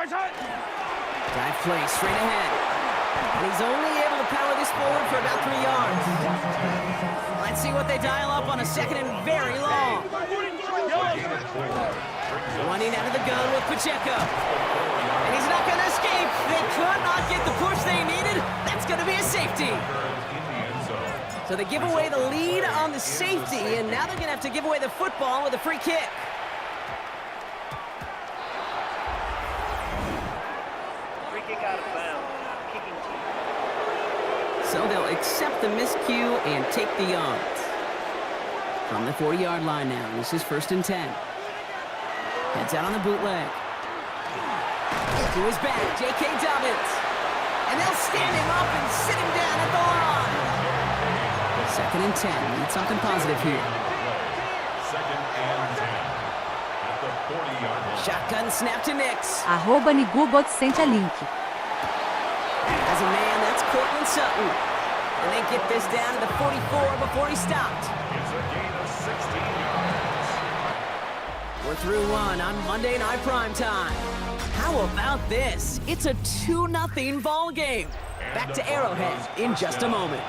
Dive play straight ahead. And he's only able to power this forward for about 3 yards. Let's see what they dial up on a second and very long. Running out of the gun with Pacheco. And he's not going to escape. They could not get the push they needed. That's going to be a safety. So they give away the lead on the safety, and now they're going to have to give away the football with a free kick. Free kick out of bounds. Kicking team. So they'll accept the miscue and take the yards. From the 40-yard line now, this is 1st and 10. Heads out on the bootleg. To his back, J.K. Dobbins. And they'll stand him up and sit him down at the line. 2nd and 10. Need something positive here. 2nd and 10. At the 40-yard line. Shotgun snap to Nix. @Nigubot sente a link. As a man, that's Cortland Sutton. And they get this down to the 44 before he stopped. It's a gain of 16 yards. We're through one on Monday Night Primetime. How about this? It's a 2-0 ball game. Back to Arrowhead in just a moment.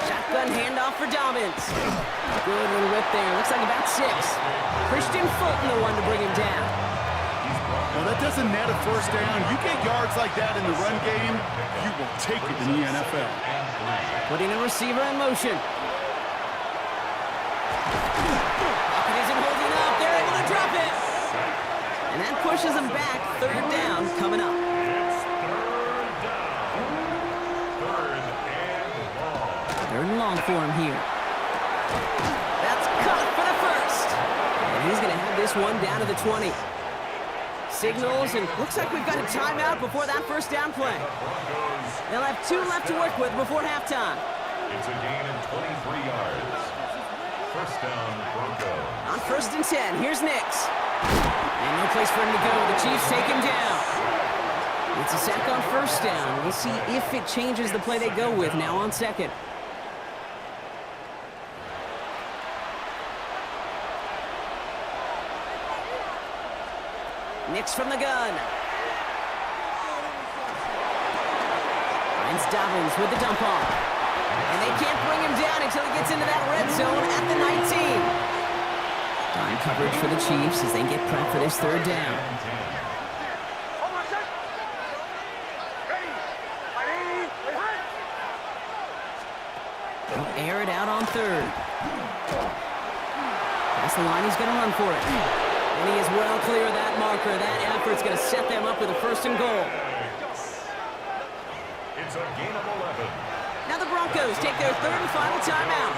Shotgun handoff for Dobbins. Good little whip there. Looks like about 6. Christian Fulton, the one to bring him down. Well, that doesn't net a first down. You get yards like that in the run game, you will take it in the NFL. Putting a receiver in motion. Pocket isn't holding up. They're able to drop it. And that pushes them back. 3rd down coming up. It's 3rd down. 3rd and long. 3rd and long for him here. That's caught for the first. And he's going to have this one down to the 20. Signals, and looks like we've got a timeout before that first down play. They'll have 2 left to work with before halftime. It's a gain of 23 yards. 1st down, Broncos. On 1st and 10, here's Nix. And no place for him to go. The Chiefs take him down. It's a sack on 1st down. We'll see if it changes the play they go with now on 2nd. Nix from the gun. Finds Dobbins with the dump off. And they can't bring him down until he gets into that red zone at the 19. Time coverage for the Chiefs as they get prepped for this 3rd down. They'll air it out on 3rd. That's the line, he's going to run for it. And he is well clear of that marker. That effort's going to set them up with a 1st and goal. It's a gain of 11. Now the Broncos take their 3rd and final timeout.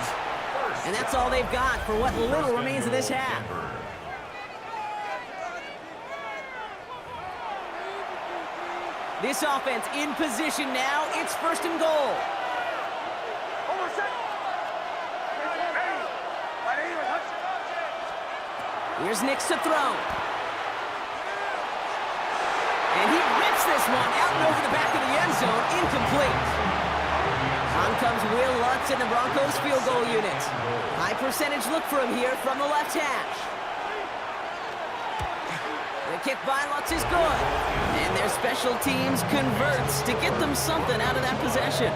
And that's all they've got for what little remains of this half. This offense in position now. It's 1st and goal. Here's Nix to throw. And he rips this one out and over the back of the end zone. Incomplete. On comes Will Lutz in the Broncos field goal unit. High percentage look for him here from the left hash. The kick by Lutz is good. And their special teams converts to get them something out of that possession.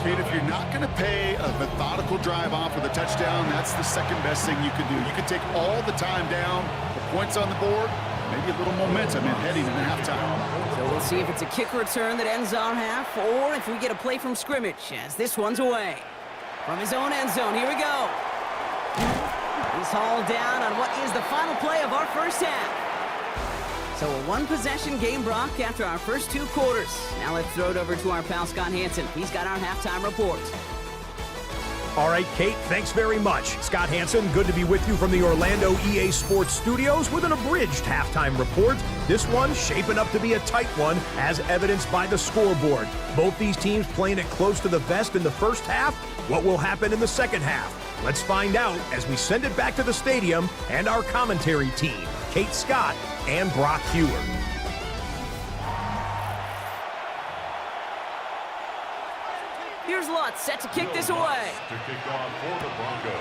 Kid, if you're not going to pay a methodical drive off with a touchdown, that's the second best thing you can do. You can take all the time down, the points on the board, maybe a little momentum in heading into halftime. So we'll see if it's a kick return that ends our half, or if we get a play from scrimmage as this one's away. From his own end zone, here we go. He's hauled down on what is the final play of our first half. So a 1-possession game, Brock, after our first 2 quarters. Now let's throw it over to our pal Scott Hansen. He's got our halftime report. All right, Kate, thanks very much. Scott Hansen, good to be with you from the Orlando EA Sports Studios with an abridged halftime report. This one shaping up to be a tight one, as evidenced by the scoreboard. Both these teams playing it close to the vest in the first half. What will happen in the second half? Let's find out as we send it back to the stadium and our commentary team, Kate Scott and Brock Hewer. Here's Lutz spot, set to kick this away. To kick off for the Broncos.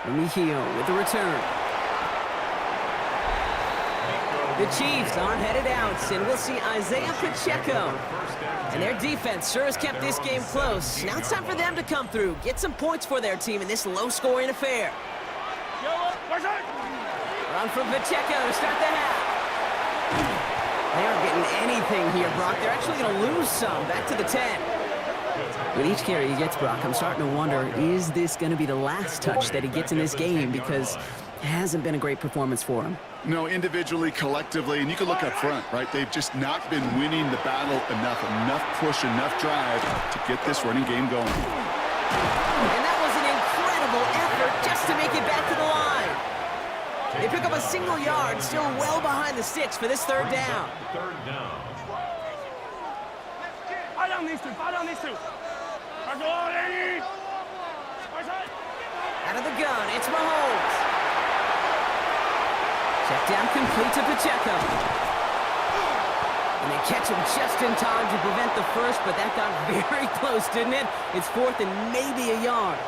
Remigio with the return. The Chiefs are headed out, and we'll see Isaiah Pacheco. And their defense sure has kept this game close. Now it's time for them to come through, get some points for their team in this low-scoring affair. Run from Pacheco to start the half. They aren't getting anything here, Brock. They're actually going to lose some. Back to the 10. With each carry he gets, Brock, I'm starting to wonder, is this going to be the last touch that he gets in this game? Because it hasn't been a great performance for him. No, individually, collectively, and you can look up front, right? They've just not been winning the battle enough push, enough drive to get this running game going. And that was an incredible effort just to make it back to the line. They pick up a single yard, still well behind the sticks for this third down. Third down. Fall down these two. Out of the gun, it's Mahomes. Check down complete to Pacheco. And they catch him just in time to prevent the first, but that got very close, didn't it? It's fourth and maybe a yard.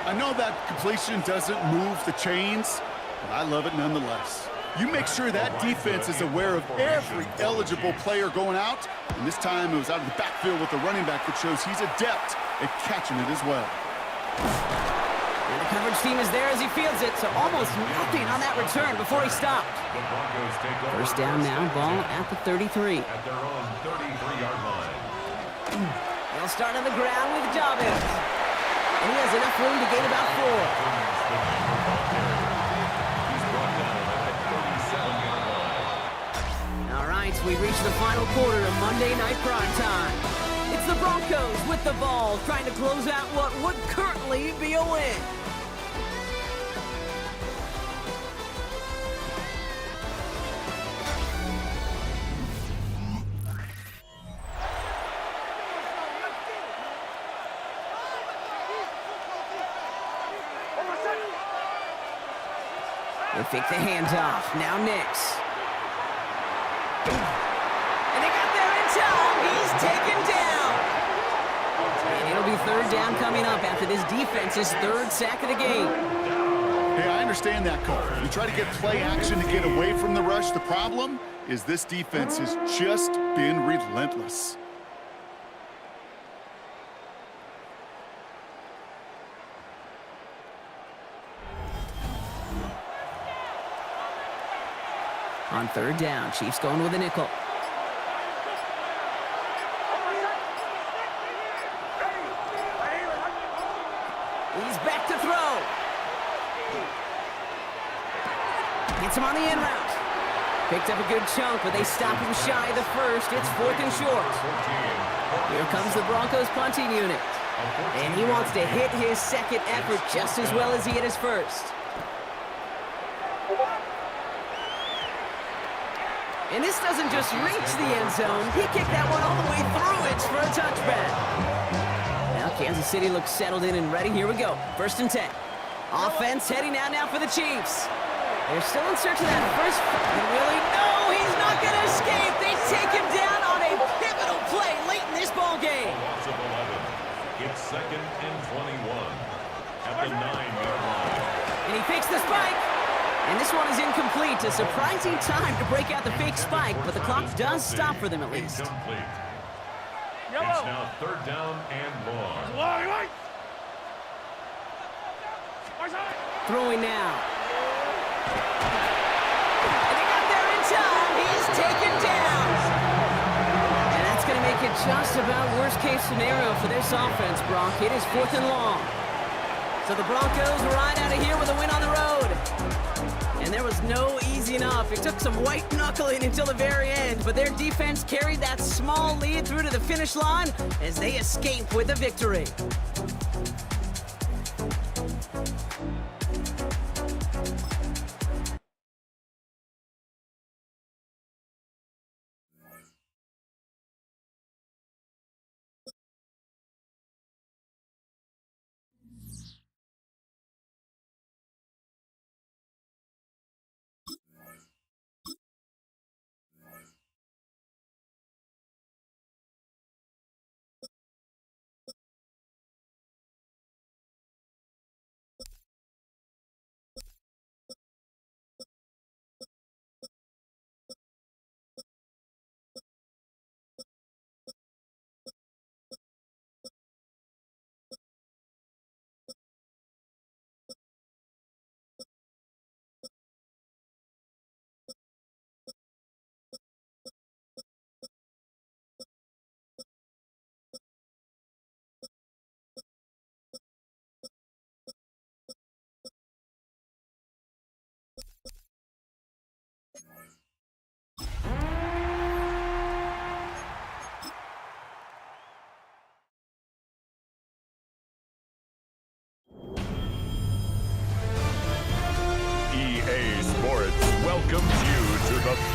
I know that completion doesn't move the chains, but I love it nonetheless. You make sure that defense is aware of every eligible player going out, and this time it was out of the backfield with the running back that shows he's adept at catching it as well. And the coverage team is there as he fields it, so almost nothing on that return before he stopped. The Broncos take over. First down now, ball at the 33. At their own 33-yard line. They'll start on the ground with Jabez. And he has enough room to gain about 4. He's brought down at the 37-yard line. All right, we reach the final quarter of Monday Night Prime Time. It's the Broncos with the ball, trying to close out what would currently be a win. They fake the handoff. Now Nix. And they got there in time. He's taken down. And it'll be third down coming up after this defense's third sack of the game. Hey, I understand that call. You try to get play action to get away from the rush. The problem is this defense has just been relentless. On third down, Chiefs going with a nickel. He's back to throw. Gets him on the in route. Picked up a good chunk, but they stop him shy of the first. It's fourth and short. Here comes the Broncos punting unit. And he wants to hit his second effort just as well as he hit his first. And this doesn't just reach the end zone. He kicked that one all the way through it for a touchback. Now Kansas City looks settled in and ready. Here we go. First and 10. Offense heading out now for the Chiefs. They're still in search of that first. And really, no, he's not going to escape. They take him down on a pivotal play late in this ball game. Loss of 11. It's second and 21 at the 9-yard line. And he fakes the spike. And this one is incomplete. A surprising time to break out the fake spike, but the clock does stop for them at least. Incomplete. It's now third down and long. Throwing now. And they got there in time. He's taken down. And that's going to make it just about worst case scenario for this offense, Brock. It is fourth and long. So the Broncos ride out of here with a win on the road. And there was no easing up. It took some white knuckling until the very end, but their defense carried that small lead through to the finish line as they escape with a victory.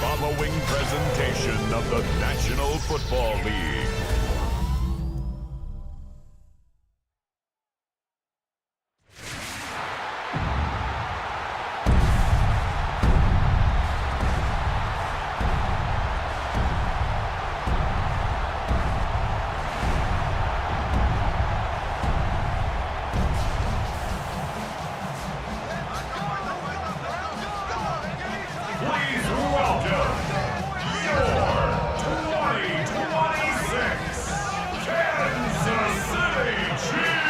following presentation of the National Football League. Please welcome your 2026 Kansas City Chiefs!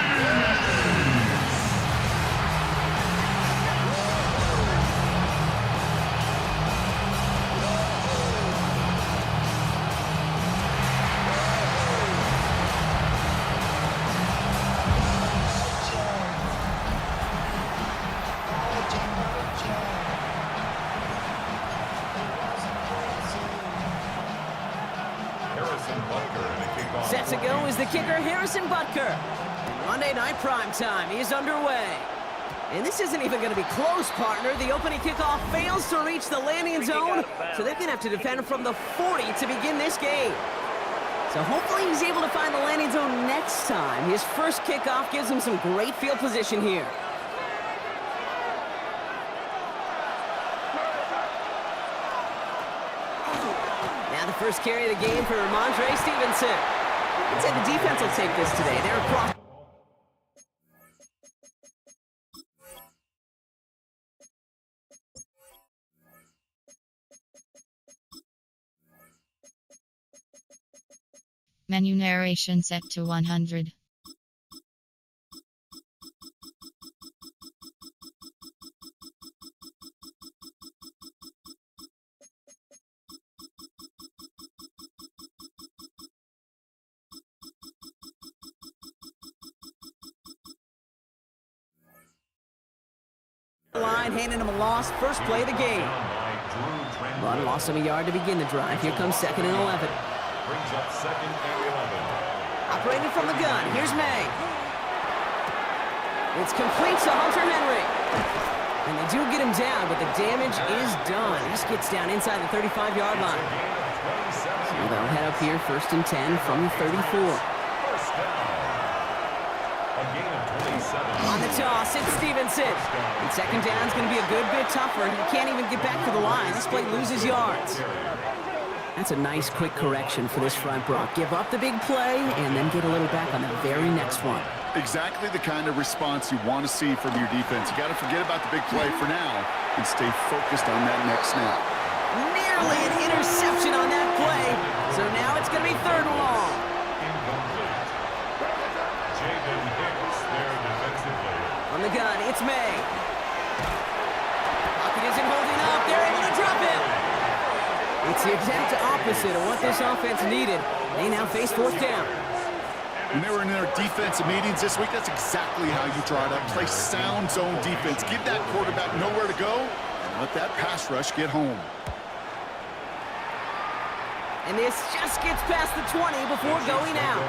Set to go is the kicker, Harrison Butker. And Monday Night Primetime is underway. And this isn't even going to be close, partner. The opening kickoff fails to reach the landing zone, so they're going to have to defend from the 40 to begin this game. So hopefully he's able to find the landing zone next time. His first kickoff gives him some great field position here. Now the first carry of the game for Ramondre Stevenson. I'd say the defense will take this today. They're across. Menu narration set to 100. Line handing him a loss, first play of the game. Run lost him a yard to begin the drive. Here comes 2nd and 11. Brings up 2nd and 11. Operating from the gun, here's May. It's complete to Hunter Henry. And they do get him down, but the damage is done. This gets down inside the 35-yard line. So they'll head up here, 1st and 10 from the 34. First down. A gain of 27. On the toss, it's Stevenson. And 2nd down is going to be a good bit tougher. He can't even get back to the line. This play loses yards. That's a nice quick correction for this front, Brock. Give up the big play and then get a little back on the very next one. Exactly the kind of response you want to see from your defense. You got to forget about the big play for now and stay focused on that next snap. Nearly an interception on that play. So now it's going to be 3rd and long. Incomplete. Jaden Hicks there defensively. On the gun, it's May. Pocket isn't holding up. They're able to drop him. It's the exact opposite of what this offense needed. They now face 4th down. When they were in their defensive meetings this week, that's exactly how you draw it up. Play sound zone defense. Give that quarterback nowhere to go and let that pass rush get home. And this just gets past the 20 before going out.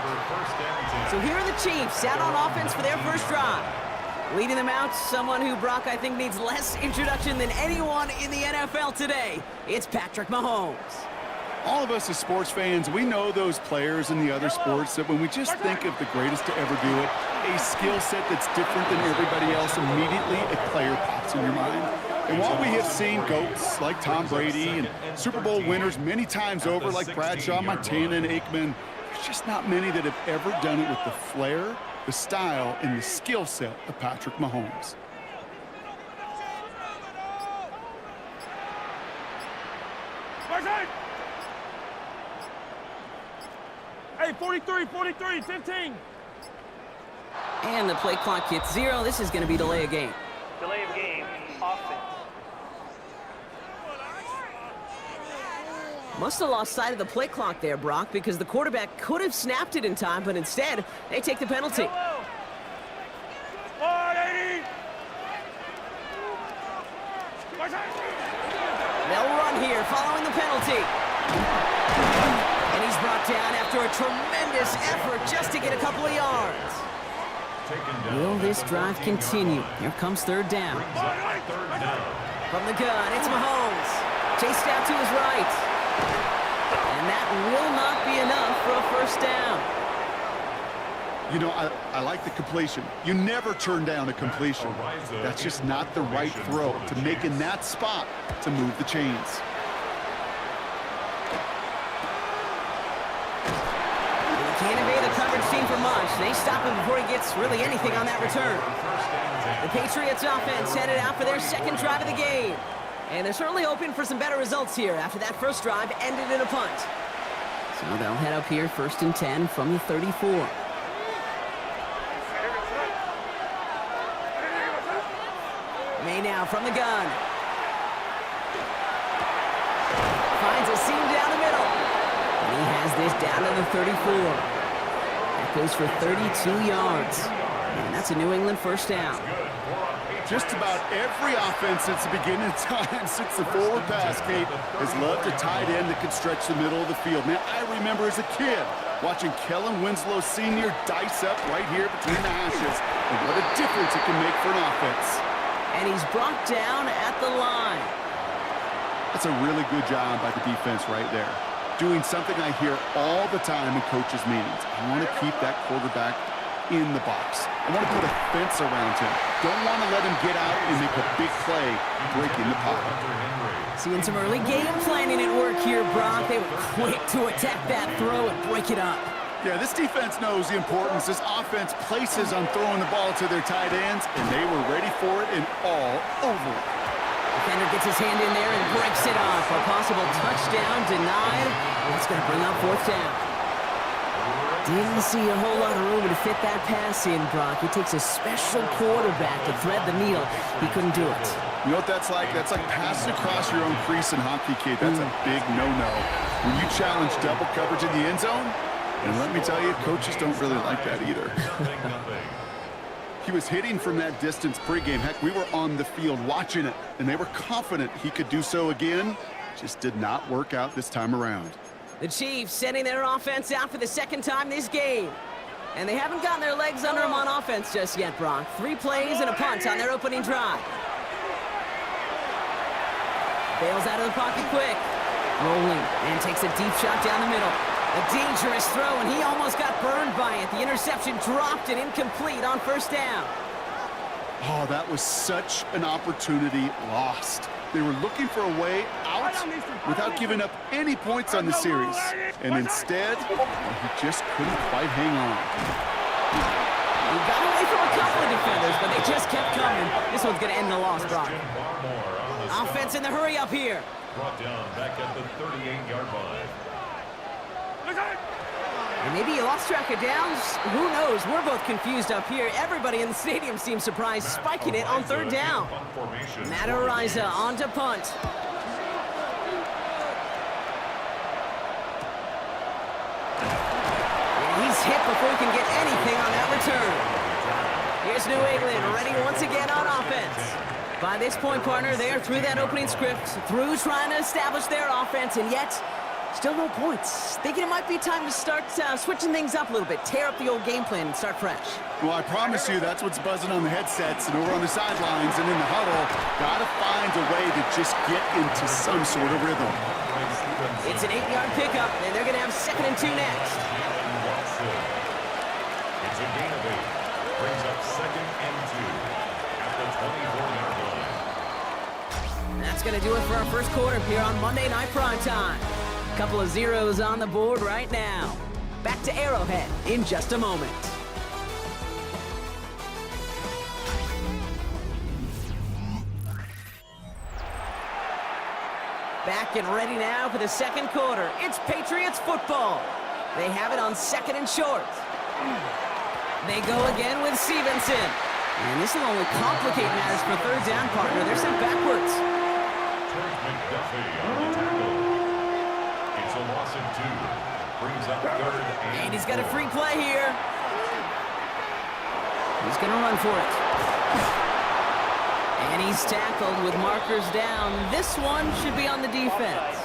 So here are the Chiefs out on offense for their first drive. Leading them out, someone who, Brock, I think needs less introduction than anyone in the NFL today. It's Patrick Mahomes. All of us as sports fans, we know those players in the other sports that when we just think of the greatest to ever do it, a skill set that's different than everybody else, immediately a player pops in your mind. And while we have seen GOATs like Tom Brady and Super Bowl winners many times over like Bradshaw, Montana, and Aikman, there's just not many that have ever done it with the flair, the style, and the skill set of Patrick Mahomes. Hey, 43, 15. And the play clock hits 0. This is going to be delay of game. Delay of game, offense. Must have lost sight of the play clock there, Brock, because the quarterback could have snapped it in time, but instead, they take the penalty. 180. They'll run here following the penalty. And he's brought down after a tremendous effort just to get a couple of yards. Will this drive continue? Here comes 3rd down. From the gun, it's Mahomes. Chased out to his right. And that will not be enough for a first down. You know, I like the completion. You never turn down a completion. That's just not the right throw to make in that spot to move the chains. He can't evade the coverage team for much. They stop him before he gets really anything on that return. The Patriots offense headed out for their second drive of the game. And they're certainly hoping for some better results here after that first drive ended in a punt. So they'll head up here, 1st and 10 from the 34. May now from the gun. Finds a seam down the middle. And he has this down to the 34. That goes for 32 yards. And that's a New England first down. Just about every offense since the beginning of time, since the forward pass, Kate, has loved a tight end that can stretch the middle of the field. Man, I remember as a kid watching Kellen Winslow Sr. dice up right here between the hashes. And what a difference it can make for an offense. And he's brought down at the line. That's a really good job by the defense right there. Doing something I hear all the time in coaches' meetings. I want to keep that quarterback in the box. I want to put a fence around him. Don't want to let him get out and make a big play breaking the pocket. Seeing some early game planning at work here, Brock. They were quick to attack that throw and break it up. Yeah, this defense knows the importance this offense places on throwing the ball to their tight ends, and they were ready for it and all over it. Defender gets his hand in there and breaks it off. A possible touchdown denied. That's going to bring up 4th down. Didn't see a whole lot of room to fit that pass in, Brock. It takes a special quarterback to thread the needle. He couldn't do it. You know what that's like? That's like passing across your own crease in hockey, kid. That's a big no-no. When you challenge double coverage in the end zone, and let me tell you, coaches don't really like that either. He was hitting from that distance pregame. Heck, we were on the field watching it, and they were confident he could do so again. Just did not work out this time around. The Chiefs sending their offense out for the second time this game. And they haven't gotten their legs under them on offense just yet, Brock. 3 plays and a punt on their opening drive. Bails out of the pocket quick. Rolling and takes a deep shot down the middle. A dangerous throw, and he almost got burned by it. The interception dropped and incomplete on 1st down. Oh, that was such an opportunity lost. They were looking for a way out without giving up any points on the series. And instead, he just couldn't quite hang on. He got away from a couple of defenders, but they just kept coming. This one's going to end the loss, Brock. Offense in the hurry up here. Brought down back at the 38-yard line. And maybe you lost track of downs. Who knows? We're both confused up here. Everybody in the stadium seems surprised, spiking it on 3rd down. Matt Ariza on to punt. And he's hit before he can get anything on that return. Here's New England ready once again on offense. By this point, partner, they are through that opening script, through trying to establish their offense, and yet still no points. Thinking it might be time to start switching things up a little bit, tear up the old game plan and start fresh. Well, I promise you that's what's buzzing on the headsets and over on the sidelines and in the huddle. Gotta find a way to just get into some sort of rhythm. It's an 8-yard pickup, and they're going to have 2nd and 2 next. It's a gain of 8. Brings up 2nd and 2 at the 24-yard line. That's going to do it for our first quarter here on Monday Night Primetime. Couple of zeros on the board right now. Back to Arrowhead in just a moment. Back and ready now for the second quarter. It's Patriots football. They have it on 2nd and short. They go again with Stevenson. And this will only complicate matters for 3rd down, partner. They're sent backwards. McDuffie on the tackle. It's a loss of 2. Brings up 3rd And he's got a free play here. He's going to run for it. And he's tackled with markers down. This one should be on the defense.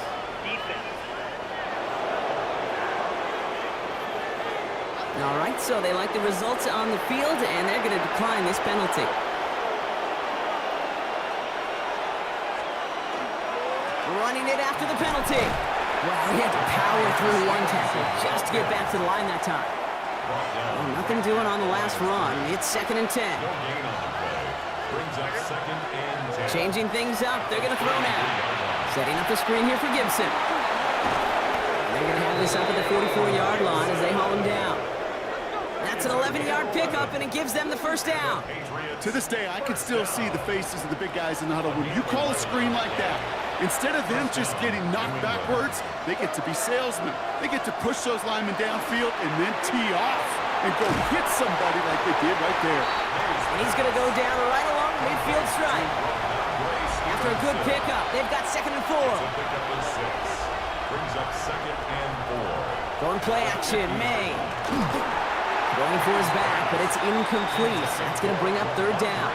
All right, so they like the results on the field, and they're going to decline this penalty. running it after the penalty. Well, he had to power through one tackle just to get back to the line that time. Well, nothing doing on the last run. It's 2nd and 10. No gain on the play. Brings up 2nd and 10. Changing things up. They're going to throw now. Setting up the screen here for Gibson. They're going to have this up at the 44-yard line as they haul him down. That's an 11-yard pickup, and it gives them the first down. To this day, I can still see the faces of the big guys in the huddle. When you call a screen like that, instead of them just getting knocked backwards, they get to be salesmen. They get to push those linemen downfield and then tee off and go hit somebody like they did right there. And he's going to go down right along the midfield stripe. After a good pickup, they've got 2nd and 4. Pickup is 6. Brings up 2nd and 4. Going play action, May. Going for his back, but it's incomplete. That's going to bring up 3rd down.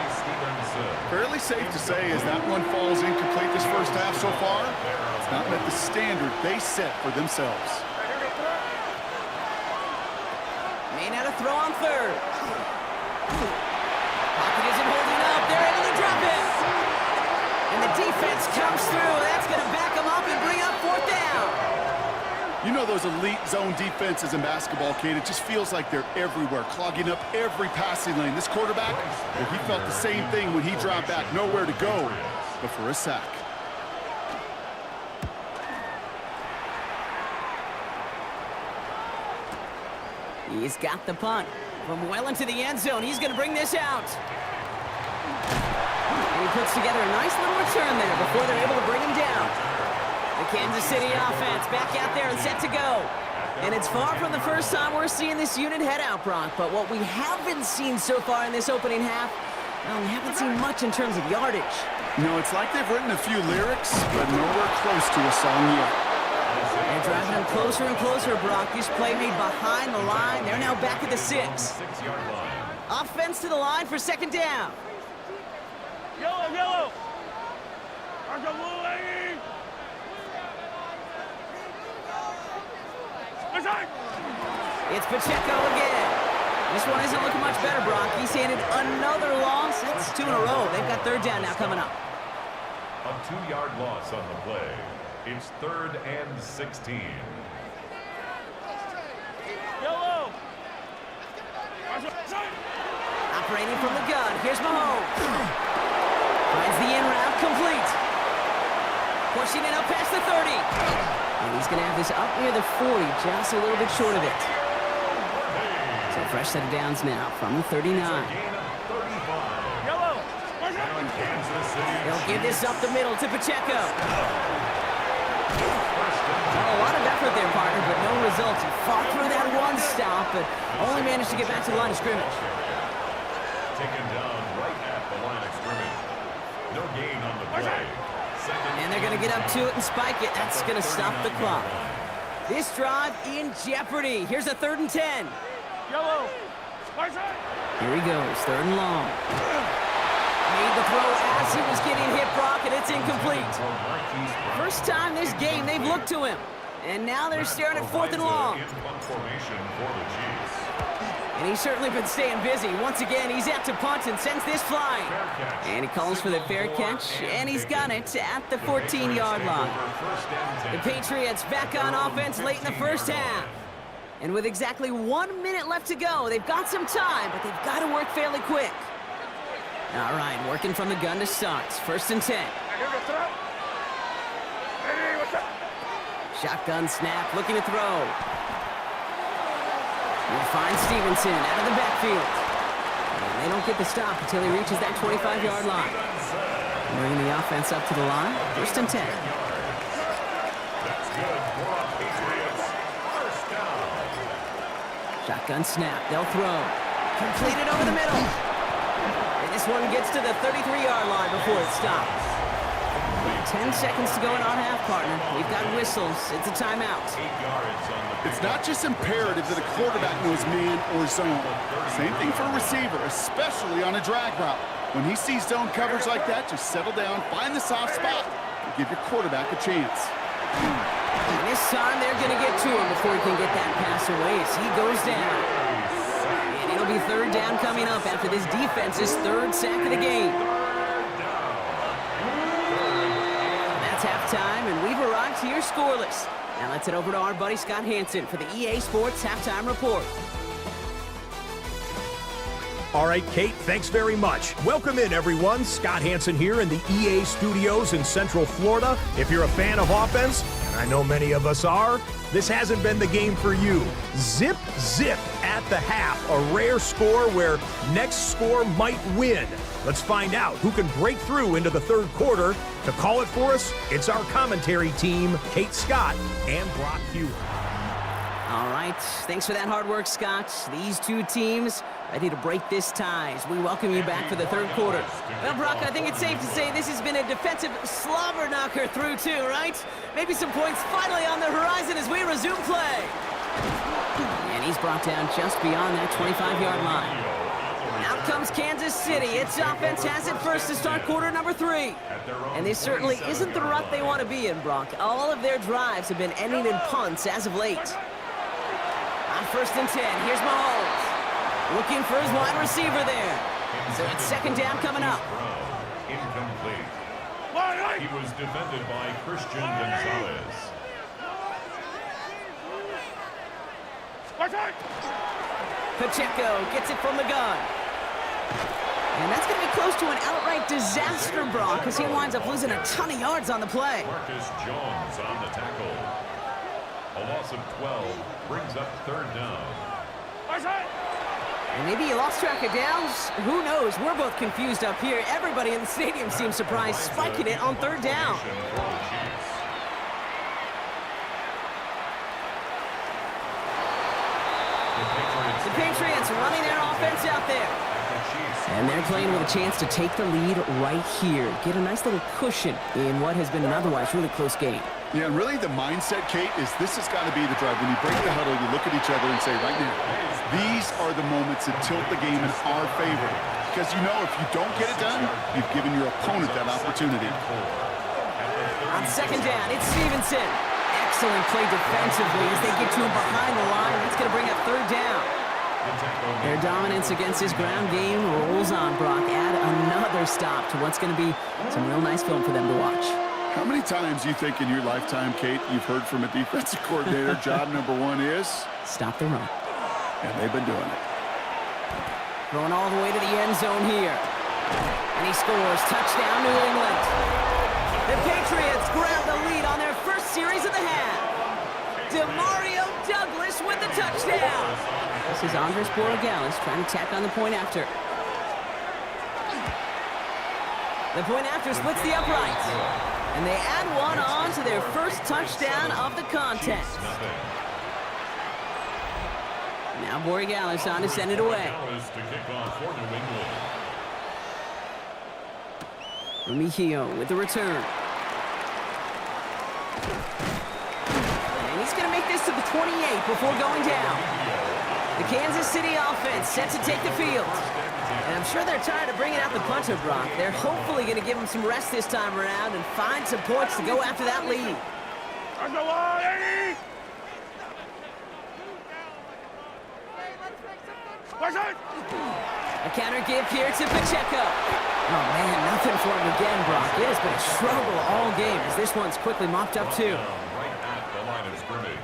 Fairly safe to say as that one falls incomplete this first half so far, it's not met the standard they set for themselves. May now to throw on 3rd. Pocket isn't holding up. They're able to drop it. And the defense comes through. That's going to back them up and bring up 4th down. You know those elite zone defenses in basketball, Kate, it just feels like they're everywhere, clogging up every passing lane. This quarterback, well, he felt the same thing when he dropped back, nowhere to go but for a sack. He's got the punt from well into the end zone. He's going to bring this out. And he puts together a nice little return there before they're able to bring him down. The Kansas City offense back out there and set to go. And it's far from the first time we're seeing this unit head out, Brock. But what we haven't seen so far in this opening half, well, we haven't seen much in terms of yardage. No, it's like they've written a few lyrics, but nowhere close to a song yet. They're driving them closer and closer, Brock. This play made behind the line. They're now back at the 6. 6-yard line. Offense to the line for 2nd down. Yellow, yellow. There's a blue lady. It's Pacheco again. This one isn't looking much better, Brock. He's handed another loss. That's 2 in a row. They've got 3rd down now coming up. A 2-yard loss on the play. It's 3rd and 16. Yellow. Operating from the gun. Here's Mahomes. Finds the in route complete. Pushing it up past the 30. And he's going to have this up near the 40, just a little bit short of it. So a fresh set of downs now from the 39. Yellow. They'll give this up the middle to Pacheco. Well, a lot of effort there, partner, but no results. He fought through that one stop, but only managed to get back to the line of scrimmage. Taken down right at the line of scrimmage. No gain on the play. And they're going to get up to it and spike it. That's going to stop the clock. This drive in jeopardy. Here's a 3rd and 10. Yellow. Here he goes, 3rd and long. Made the throw as he was getting hit, Brock, and it's incomplete. First time this game they've looked to him. And now they're staring at 4th and long. And he's certainly been staying busy. Once again, he's out to punt and sends this flying. And he calls for the fair catch, and he's got it at the 14-yard line. The Patriots back on offense late in the first half. And with exactly 1 minute left to go, they've got some time, but they've got to work fairly quick. All right, working from the gun to start. 1st and 10. Shotgun snap, looking to throw. He'll find Stevenson out of the backfield. And they don't get the stop until he reaches that 25-yard line. Bringing the offense up to the line. 1st and 10. That's good for a Patriots first down. Shotgun snap. They'll throw. Completed over the middle. And this one gets to the 33-yard line before it stops. 10 seconds to go in our half, partner. We've got whistles. It's a timeout. 8 yards on the It's not just imperative that a quarterback knows man or zone. Same thing for a receiver, especially on a drag route. When he sees zone coverage like that, just settle down, find the soft spot, and give your quarterback a chance. And this time they're going to get to him before he can get that pass away as he goes down. And it'll be 3rd down coming up after this defense's 3rd sack of the game. That's half halftime, and we've arrived here scoreless. Now let's head over to our buddy Scott Hansen for the EA Sports Halftime Report. All right, Kate, thanks very much. Welcome in, everyone. Scott Hansen here in the EA studios in Central Florida. If you're a fan of offense, and I know many of us are, this hasn't been the game for you. Zip, zip at the half. A rare score where next score might win. Let's find out who can break through into the third quarter. To call it for us, it's our commentary team, Kate Scott and Brock Hewitt. All right, thanks for that hard work, Scott. These two teams ready to break this tie as we welcome you back for the third quarter. Well, Brock, I think it's safe to say this has been a defensive slobber knocker through two, right? Maybe some points finally on the horizon as we resume play. And he's brought down just beyond that 25-yard line. Out comes Kansas City. Its offense has it first to start quarter number 3. And this certainly isn't the rut they want to be in, Brock. All of their drives have been ending in punts as of late. On 1st and 10, here's Mahomes. Looking for his wide receiver there. So it's second down coming up. Incomplete. He was defended by Christian Gonzalez. Pacheco gets it from the gun. And that's going to be close to an outright disaster, Brock, because he winds up losing a ton of yards on the play. Marcus Jones on the tackle. A loss of 12 brings up third down. And maybe he lost track of downs. Who knows? We're both confused up here. Everybody in the stadium seems surprised, spiking it on third down. The Patriots running their offense out there. And they're playing with a chance to take the lead right here. Get a nice little cushion in what has been an otherwise really close game. Yeah, and really the mindset, Kate, is this has got to be the drive. When you break the huddle, you look at each other and say, right now, these are the moments that tilt the game in our favor. Because you know if you don't get it done, you've given your opponent that opportunity. On second down, it's Stevenson. Excellent play defensively as they get to him behind the line. That's going to bring up third down. Their dominance against this ground game rolls on, Brock. Add another stop to what's going to be some real nice film for them to watch. How many times you think in your lifetime, Kate, you've heard from a defensive coordinator, job number 1 is? Stop the run. And they've been doing it. Throwing all the way to the end zone here. And he scores. Touchdown, New England. The Patriots grab the lead on their first series of the half. DeMario Douglas with the touchdown. This is Andres Borregales trying to tack on the point after. The point after splits the uprights. And they add one on to their first touchdown of the contest. Now Borregales on to send it away. Remigio with the return. And he's going to make this to the 28 before going down. The Kansas City offense set to take the field. And I'm sure they're tired of bringing out the punter, Brock. They're hopefully going to give him some rest this time around and find some points to go after that lead. A counter give here to Pacheco. Oh, man, nothing for him again, Brock. It has been a struggle all game as this one's quickly mopped up, too. Right at the line of scrimmage.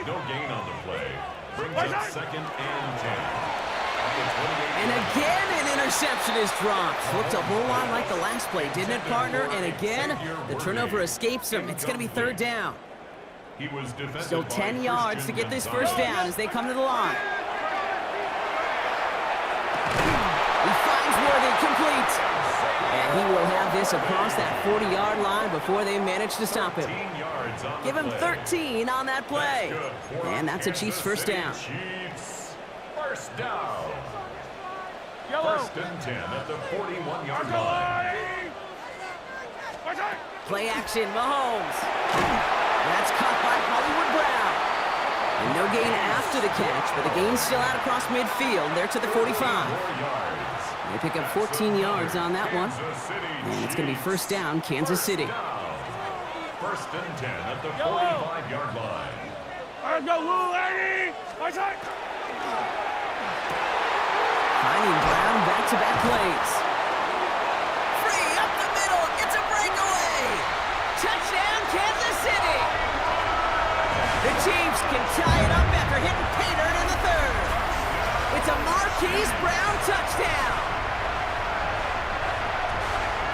No gain on the play. Brings up second and 10. And again, an interception is dropped. Looked a whole lot like the last play, didn't it, partner? And again, the turnover escapes him. It's going to be third down. Still 10 yards to get this first down as they come to the line. He finds Worthy, complete. And he will have this across that 40-yard line before they manage to stop him. Give him 13 on that play. And that's a Chiefs first down. First down. Yellow. First and 10 at the 41-yard line. Play action, Mahomes. That's caught by Hollywood Brown. And no gain after the catch, but the gain's still out across midfield. They're to the 45. They pick up 14 yards on that one. And it's going to be first down, Kansas City. First and 10 at the 45-yard line. Finding Brown back-to-back plays. Free up the middle. It's a breakaway. Touchdown. Marquise Brown touchdown.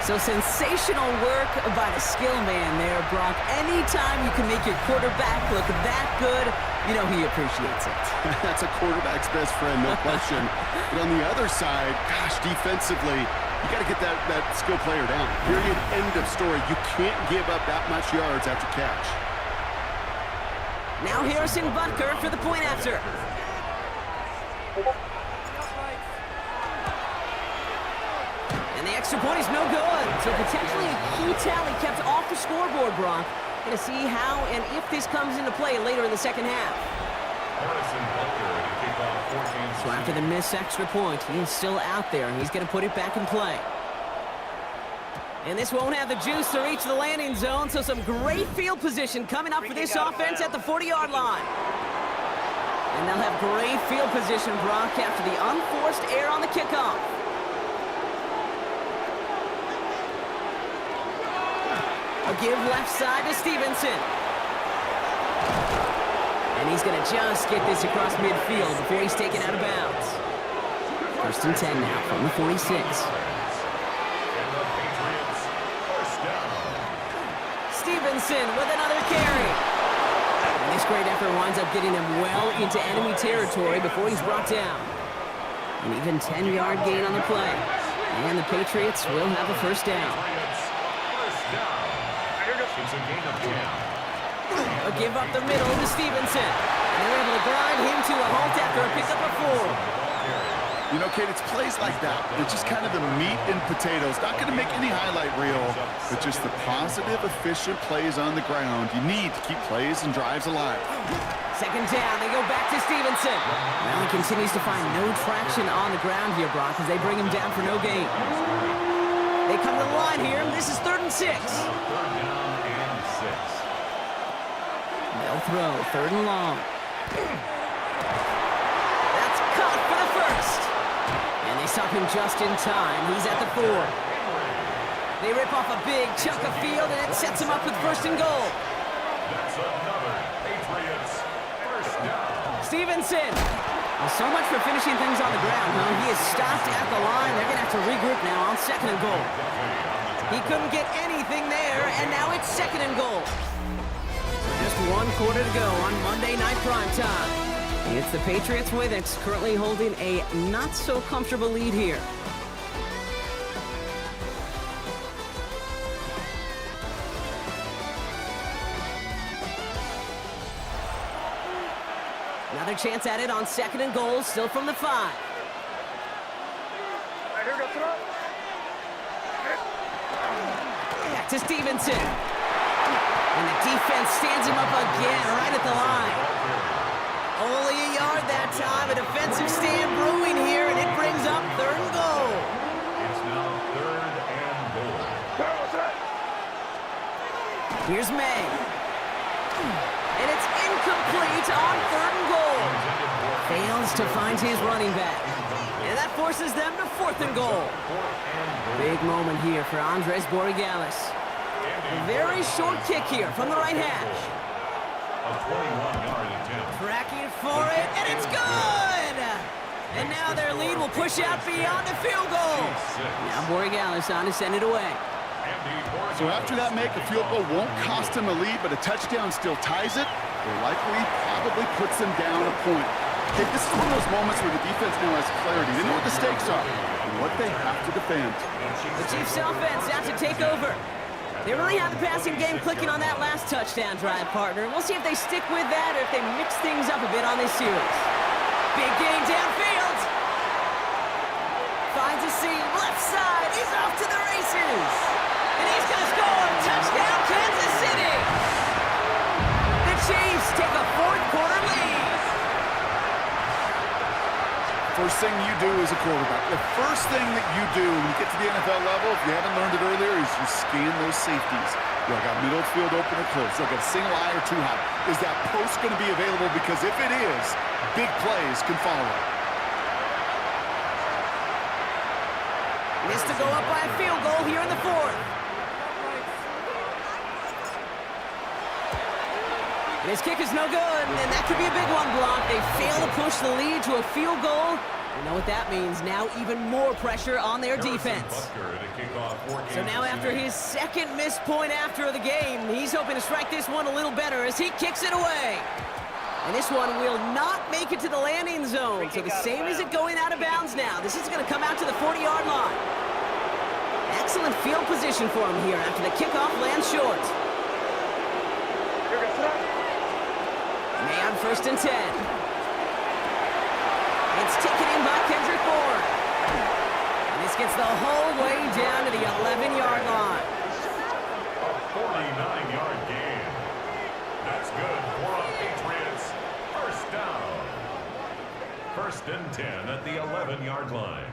So sensational work by the skill man there, Brock. Anytime you can make your quarterback look that good, you know he appreciates it. That's a quarterback's best friend, no question. But on the other side, gosh, defensively, you got to get that skill player down. Period, end of story. You can't give up that much yards after catch. Now Harrison Butker for the point after. And the extra point is no good. So potentially a key tally kept off the scoreboard, Brock. Going to see how and if this comes into play later in the second half. So after the missed extra point, he is still out there, and he's going to put it back in play. And this won't have the juice to reach the landing zone, so some great field position coming up for this offense at the 40-yard line. And they'll have great field position, Brock, after the unforced error on the kickoff. A give left side to Stevenson. And he's going to just get this across midfield before he's taken out of bounds. First and 10 now from the 46. Stevenson with another carry. And this great effort winds up getting him well into enemy territory before he's brought down. An even 10-yard gain on the play. And the Patriots will have a first down. It's a gain of 10. A give up the middle to Stevenson. And they're able to grind him to a halt after a pickup of 4. You know, Kate, it's plays like that. They're just kind of the meat and potatoes. Not going to make any highlight reel, but just the positive, efficient plays on the ground. You need to keep plays and drives alive. Second down, they go back to Stevenson. Well, he continues to find no traction on the ground here, Brock, as they bring him down for no gain. They come to the line here. This is 3rd and 6. They'll throw 3rd and long. That's caught for the first. And they stop him just in time. He's at the 4. They rip off a big chunk of field, and it sets him up with 1st and goal. That's another Patriots first down. Stevenson. Well, so much for finishing things on the ground, huh? He is stopped at the line. They're going to have to regroup now on 2nd and goal. He couldn't get anything there, and now it's 2nd and goal. Just 1 quarter to go on Monday Night Primetime. It's the Patriots with it, currently holding a not-so-comfortable lead here. Another chance at it on 2nd and goal, still from the 5. Back to Stevenson. And the defense stands him up again right at the line. Only a yard that time. A defensive stand brewing here, and it brings up 3rd and goal. It's now 3rd and goal. Here's May. And it's incomplete on 3rd and goal. Fails to find his running back. And that forces them to 4th and goal. Big moment here for Andres Borregales. A very short kick here from the right hash. A 21-yard attempt. Tracking for it, and it's good! And now their lead will push out beyond the field goal. Now Borregales on to send it away. So after that make, a field goal won't cost them a lead, but a touchdown still ties it. Or likely probably puts them down a point. Okay, this is one of those moments where the defense now has clarity. They know what the stakes are and what they have to defend. The Chiefs offense has to take over. They really have the passing game clicking on that last touchdown drive, partner. We'll see if they stick with that or if they mix things up a bit on this series. Big gain downfield. Finds a seam, left side. He's off to the races. And he's going to score. Touchdown, Kansas City. The Chiefs take a 4th quarter lead. First thing you do as a quarterback, the first thing that you do when you get to the NFL level, if you haven't learned it earlier, is you scan those safeties. Do I got middle field open or close? Do I got a single eye or 2 high? Is that post going to be available? Because if it is, big plays can follow. Missed to go up by a field goal here in the 4th. And his kick is no good, and that could be a big one, Block. They fail to push the lead to a field goal, You know what that means. Now even more pressure on their defense. So now after his second missed point after the game, he's hoping to strike this one a little better as he kicks it away. And this one will not make it to the landing zone. So the same as it going out of bounds now. This is going to come out to the 40-yard line. Excellent field position for him here after the kickoff lands short. May on 1st and 10. It's taken in by Kendrick Ford. And this gets the whole way down to the 11-yard line. A 49-yard gain. That's good for our Patriots. First down. 1st and 10 at the 11-yard line.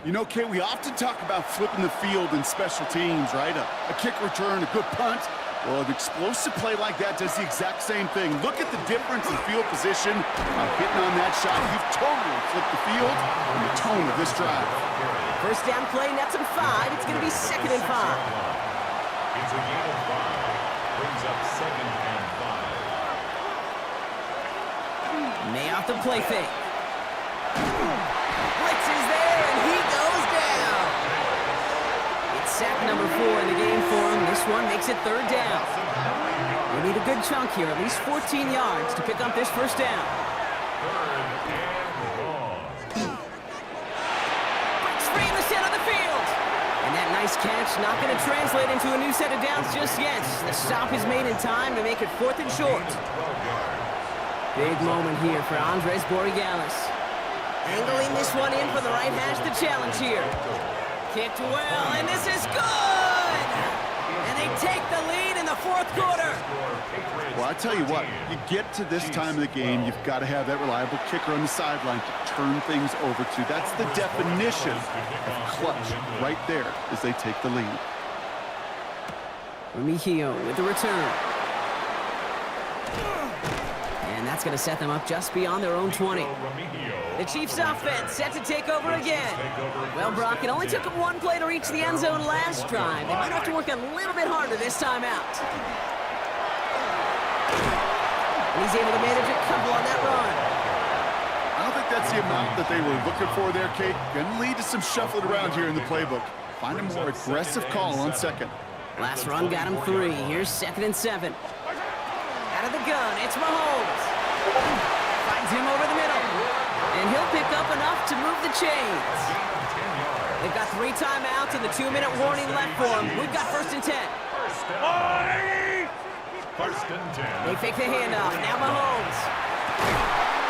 You know, Kate, we often talk about flipping the field in special teams, right? A kick return, a good punt. Well, an explosive play like that does the exact same thing. Look at the difference in field position. Hitting on that shot, you've totally flipped the field and the tone of this drive. First down play, nets him 5. It's going to be 2nd and 5. It's a gain of 5. Brings up 2nd and 5. May off the play fake. Blitz is there, and he goes down. It's sack number 4 in the game for him. This one makes it 3rd down. They need a good chunk here, at least 14 yards to pick up this first down. 3rd and long. Breaks free in the center of the field. And that nice catch not going to translate into a new set of downs just yet. The stop is made in time to make it 4th and short. Big moment here for Andres Borregalis. Angling this one in for the right hash, the challenge here. Kicked well, and this is good! And they take the lead in the 4th quarter. Well, I tell you what, you get to this time of the game, you've got to have that reliable kicker on the sideline to turn things over to. That's the definition of clutch right there as they take the lead. Remigio with the return. And that's going to set them up just beyond their own 20. The Chiefs offense set to take over again. Well, Brock, it only took them 1 play to reach the end zone last drive. They might have to work a little bit harder this time out. And he's able to manage a couple on that run. I don't think that's the amount that they were looking for there, Kate. Going to lead to some shuffling around here in the playbook. Find a more aggressive call on 2nd. Last run got him 3. Here's 2nd and 7. Out of the gun, it's Mahomes. Finds him over the middle. And he'll pick up enough to move the chains. They've got 3 timeouts and the 2-minute warning left for them. We've got 1st and 10. First and 10. They fake the handoff. Now Mahomes.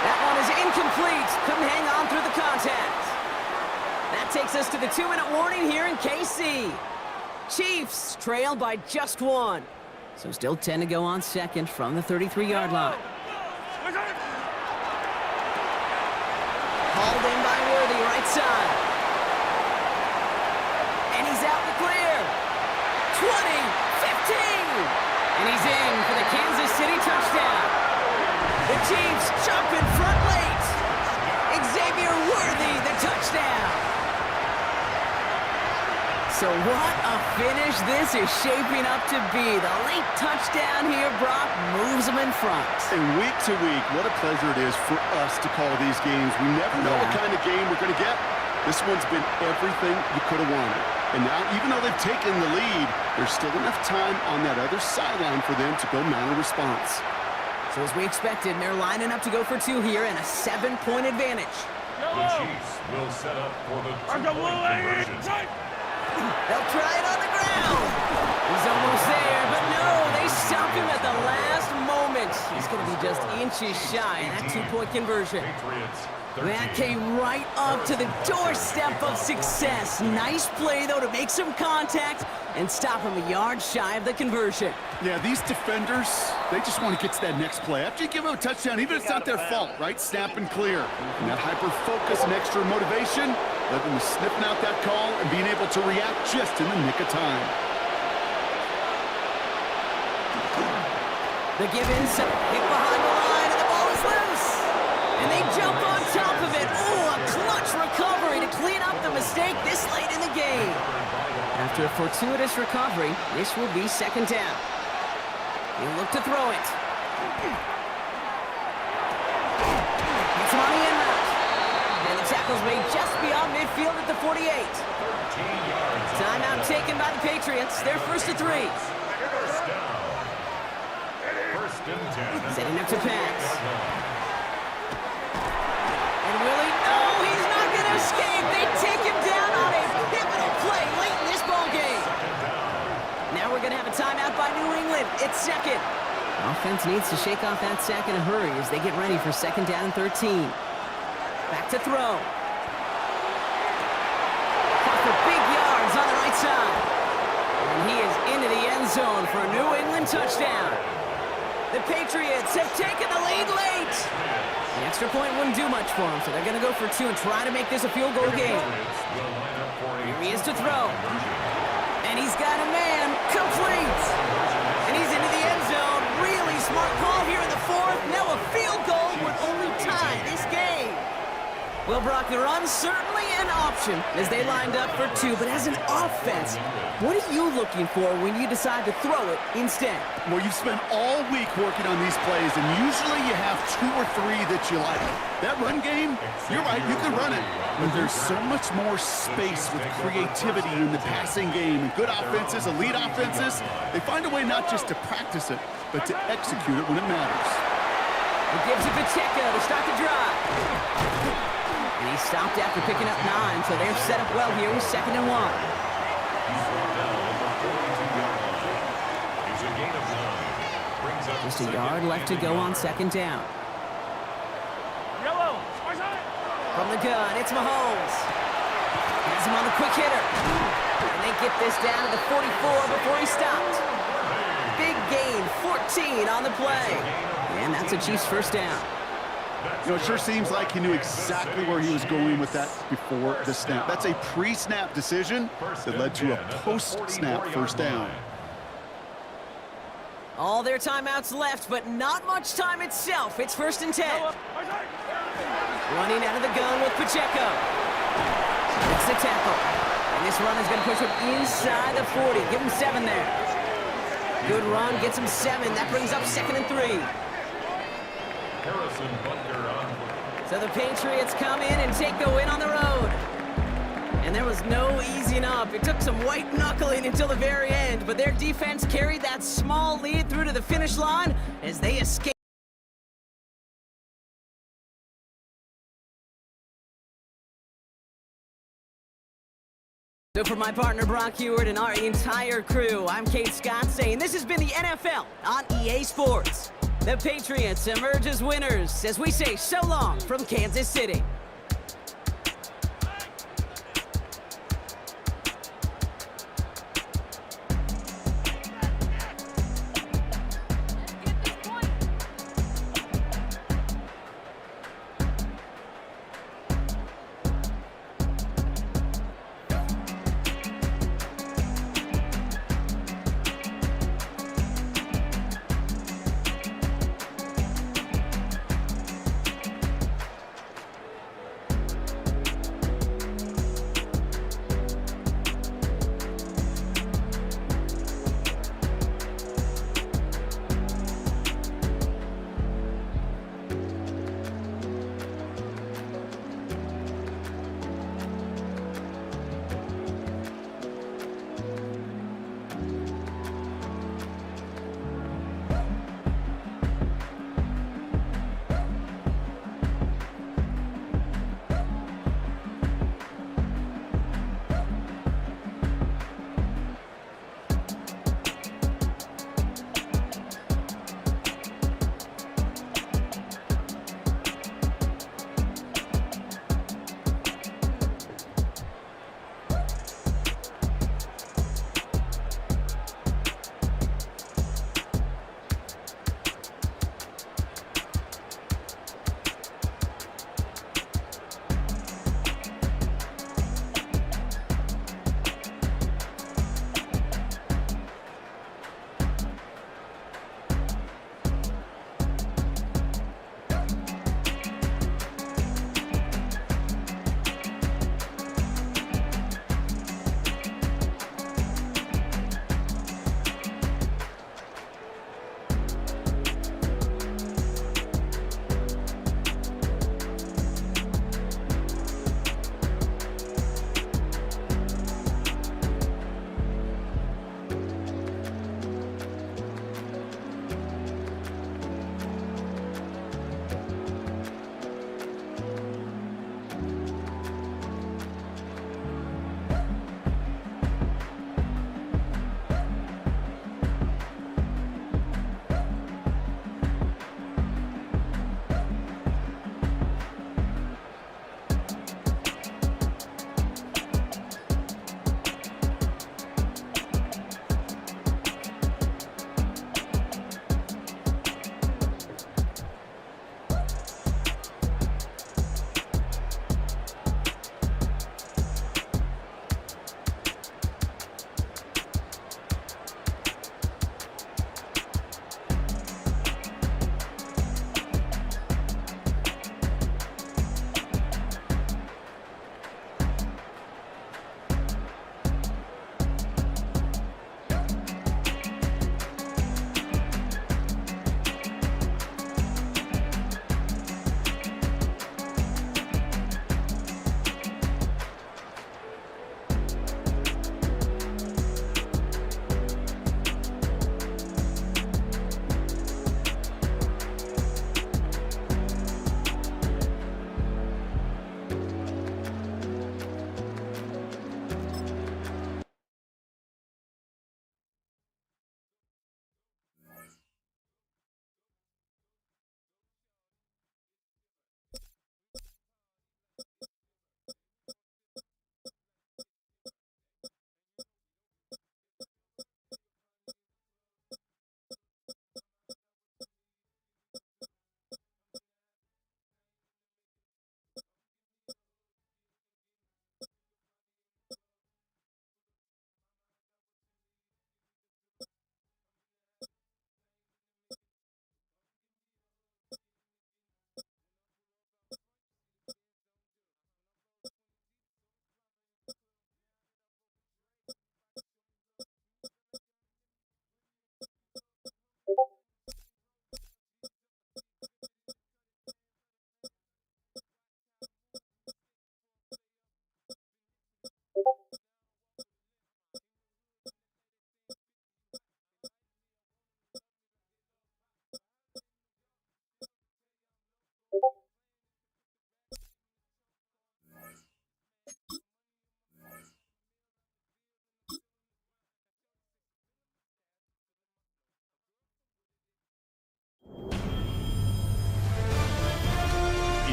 That one is incomplete. Couldn't hang on through the contact. That takes us to the 2-minute warning here in KC. Chiefs trail by just 1. So still 10 to go on 2nd from the 33-yard line. Hauled in by Worthy, right side. And he's out in the clear. 20, 15. And he's in for the Kansas City touchdown. The Chiefs jump in front late. Xavier Worthy, the touchdown. So what a finish this is shaping up to be. The late touchdown here, Brock, moves them in front. And week to week, what a pleasure it is for us to call these games. We never know what kind of game we're going to get. This one's been everything you could have wanted. And now, even though they've taken the lead, there's still enough time on that other sideline for them to go mount a response. So as we expected, they're lining up to go for 2 here and a 7-point advantage. The Chiefs will set up for the 2-point conversion. They'll try it on the ground. He's almost there, but no, they stop him at the last moment. He's going to be just inches shy of that 2-point conversion. That came right up to the doorstep of success. Nice play, though, to make some contact and stop him a yard shy of the conversion. Yeah, these defenders, they just want to get to that next play. After you give them a touchdown, even if it's not their fault, right? Snap and clear. And that hyper-focus and extra motivation led them to sniffing out that call and being able to react just in the nick of time. The give-in, hit behind the line, and the ball is loose. And they jump on top of it. Ooh, a clutch recovery to clean up the mistake this late in the game. After a fortuitous recovery, this will be 2nd down. He'll look to throw it. It's on the end way just beyond midfield at the 48. 13 yards. Timeout taken by the Patriots. They're first to 3. First down. First and 10. Setting up to pass. And Willie, no, he's not going to escape. They take him down on a pivotal play late in this ball game. Now we're going to have a timeout by New England. It's second. Offense needs to shake off that sack in a hurry as they get ready for second down and 13. Back to throw. Caught for big yards on the right side. And he is into the end zone for a New England touchdown. The Patriots have taken the lead late. The extra point wouldn't do much for them, so they're going to go for 2 and try to make this a field goal game. Here he is to throw. And he's got a man. Complete. And he's into the end zone. Really smart call here in the 4th. Now a field goal would only tie this game. Well, Brock, the run's certainly an option as they lined up for 2, but as an offense, what are you looking for when you decide to throw it instead? Well, you've spent all week working on these plays, and usually you have 2 or 3 that you like. That run game, you're right, you can run it, but there's so much more space with creativity in the passing game. And good offenses, elite offenses, they find a way not just to practice it, but to execute it when it matters. It gives it Pacheco to start the drive. And he stopped after picking up 9, so they're set up well here with second and 1. Just a yard left to go on second down. Yellow. From the gun, it's Mahomes. Has him on the quick hitter. And they get this down to the 44 before he stopped. Big gain, 14 on the play. And that's a Chiefs first down. You know, it sure seems like he knew exactly where he was going with that before the snap. That's a pre-snap decision that led to a post-snap first down. All their timeouts left, but not much time itself. It's first and 10. Running out of the gun with Pacheco. That's the tackle. And this run is going to push him inside the 40. Give him 7 there. Good run, gets him 7. That brings up second and 3. So the Patriots come in and take the win on the road. And there was no easing up. It took some white knuckling until the very end, but their defense carried that small lead through to the finish line as they escaped. So for my partner Brock Heward and our entire crew, I'm Kate Scott saying this has been the NFL on EA Sports. The Patriots emerge as winners as we say so long from Kansas City.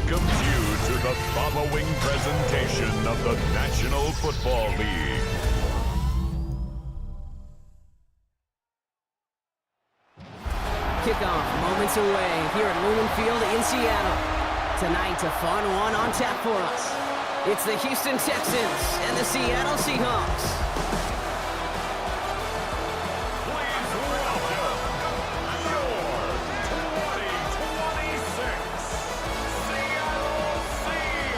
welcomes you to the following presentation of the National Football League. Kickoff moments away here at Lumen Field in Seattle. Tonight, a fun one on tap for us. It's the Houston Texans and the Seattle Seahawks. Please welcome your 2026 Seattle Seahawks.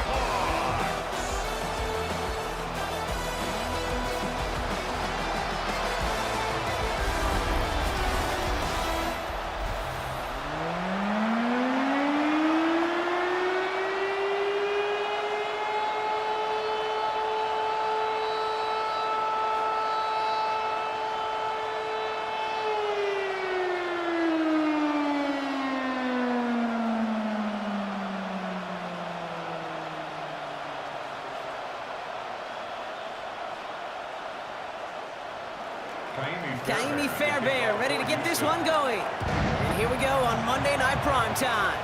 Kaimi Fairbairn ready to get this one going. And here we go on Monday Night Prime Time.